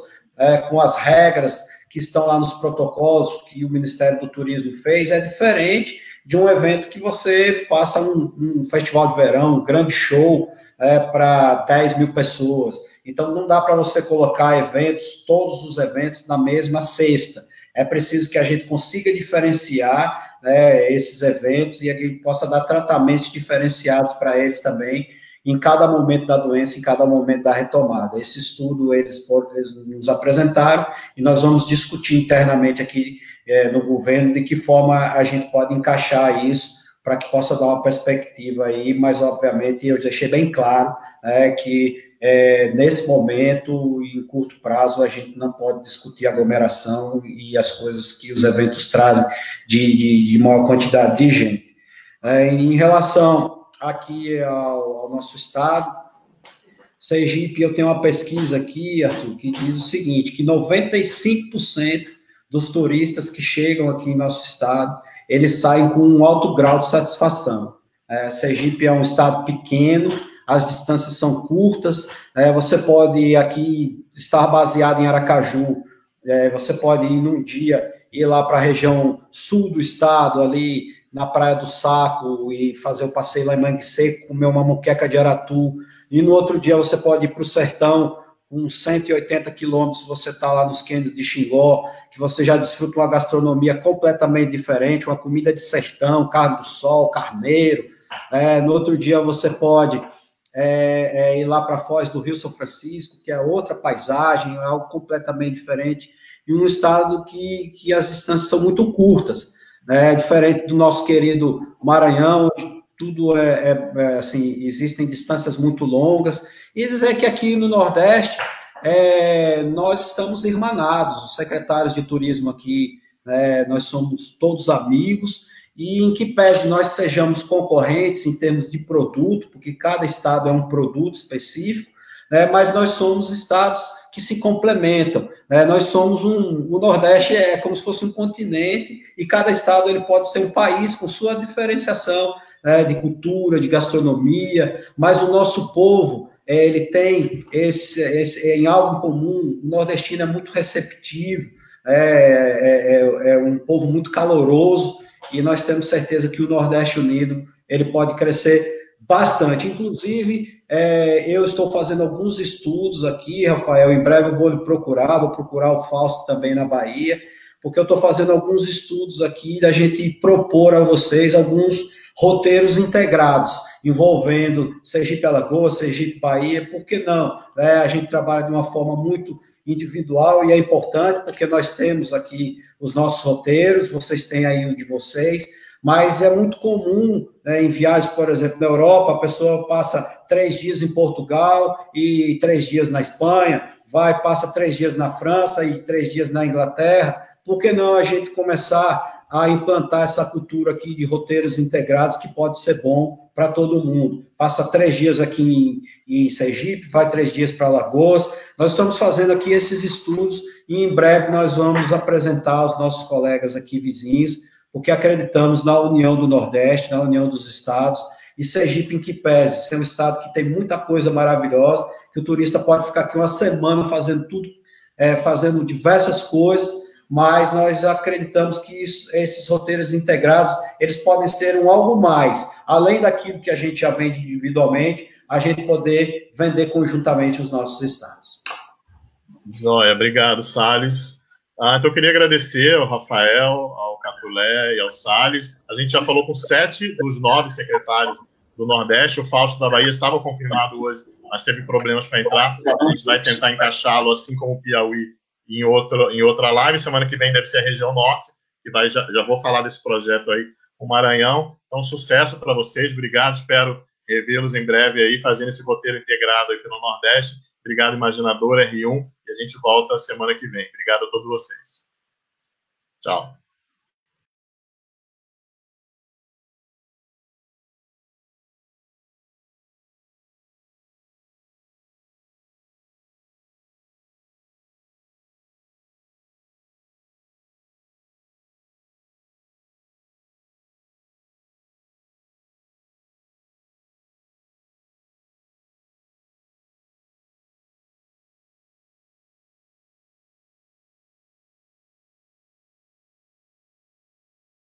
com as regras que estão lá nos protocolos que o Ministério do Turismo fez, é diferente de um evento que você faça um festival de verão, um grande show para 10 mil pessoas. Então, não dá para você colocar eventos, todos os eventos, na mesma cesta. É preciso que a gente consiga diferenciar esses eventos e a gente possa dar tratamentos diferenciados para eles também, em cada momento da doença, em cada momento da retomada. Esse estudo eles nos apresentaram e nós vamos discutir internamente aqui no governo de que forma a gente pode encaixar isso para que possa dar uma perspectiva aí, mas obviamente eu deixei bem claro que nesse momento, em curto prazo, a gente não pode discutir aglomeração e as coisas que os eventos trazem de maior quantidade de gente. Em relação aqui ao nosso estado, Sergipe, eu tenho uma pesquisa aqui, Arthur, que diz o seguinte, que 95% dos turistas que chegam aqui em nosso estado, eles saem com um alto grau de satisfação. Sergipe é um estado pequeno, as distâncias são curtas, você pode aqui estar baseado em Aracaju, você pode ir num dia, ir lá para a região sul do estado, ali na Praia do Saco, e fazer o passeio lá em Mangue Seco, comer uma moqueca de aratu, e no outro dia você pode ir para o sertão, uns 180 quilômetros, você está lá nos Quênios de Xingó, que você já desfruta uma gastronomia completamente diferente, uma comida de sertão, carne do sol, carneiro. No outro dia você pode ir lá para Foz do Rio São Francisco, que é outra paisagem, é algo completamente diferente. e um estado que as distâncias são muito curtas, né? Diferente do nosso querido Maranhão, onde tudo assim, existem distâncias muito longas, e dizer que aqui no Nordeste nós estamos irmanados, os secretários de turismo aqui, nós somos todos amigos, e em que pese nós sejamos concorrentes em termos de produto, porque cada estado é um produto específico, mas nós somos estados que se complementam, nós somos o Nordeste é como se fosse um continente, e cada estado ele pode ser um país com sua diferenciação, de cultura, de gastronomia, mas o nosso povo, ele tem em algo em comum, o nordestino é muito receptivo, é um povo muito caloroso, e nós temos certeza que o Nordeste Unido, ele pode crescer bastante. Inclusive, eu estou fazendo alguns estudos aqui, Rafael, em breve eu vou procurar o Fausto também na Bahia, porque eu estou fazendo alguns estudos aqui, da gente propor a vocês alguns roteiros integrados, envolvendo Sergipe-Alagoas, Sergipe-Bahia, por que não? A gente trabalha de uma forma muito individual e é importante, porque nós temos aqui os nossos roteiros, vocês têm aí o de vocês, mas é muito comum, em viagens, por exemplo, na Europa, a pessoa passa 3 dias em Portugal e 3 dias na Espanha, passa 3 dias na França e 3 dias na Inglaterra. Por que não a gente começar a implantar essa cultura aqui de roteiros integrados, que pode ser bom para todo mundo? Passa 3 dias aqui em Sergipe, vai 3 dias para Alagoas. Nós estamos fazendo aqui esses estudos e em breve nós vamos apresentar aos nossos colegas aqui vizinhos, porque acreditamos na união do Nordeste, na união dos estados, e Sergipe, em que pese, ser um estado que tem muita coisa maravilhosa, que o turista pode ficar aqui uma semana fazendo tudo, fazendo diversas coisas, mas nós acreditamos que esses roteiros integrados, eles podem ser algo mais, além daquilo que a gente já vende individualmente, a gente poder vender conjuntamente os nossos estados. Joia, obrigado, Salles. Então eu queria agradecer ao Rafael, ao Catulé e ao Salles. A gente já falou com 7 dos 9 secretários do Nordeste. O Fausto da Bahia estava confirmado hoje, mas teve problemas para entrar. A gente vai tentar encaixá-lo, assim como o Piauí, em outra live. Semana que vem deve ser a região norte, que já vou falar desse projeto aí, o Maranhão. Então, sucesso para vocês, obrigado, espero revê-los em breve aí, fazendo esse roteiro integrado aí pelo Nordeste. Obrigado, Imaginador R1, e a gente volta semana que vem. Obrigado a todos vocês. Tchau.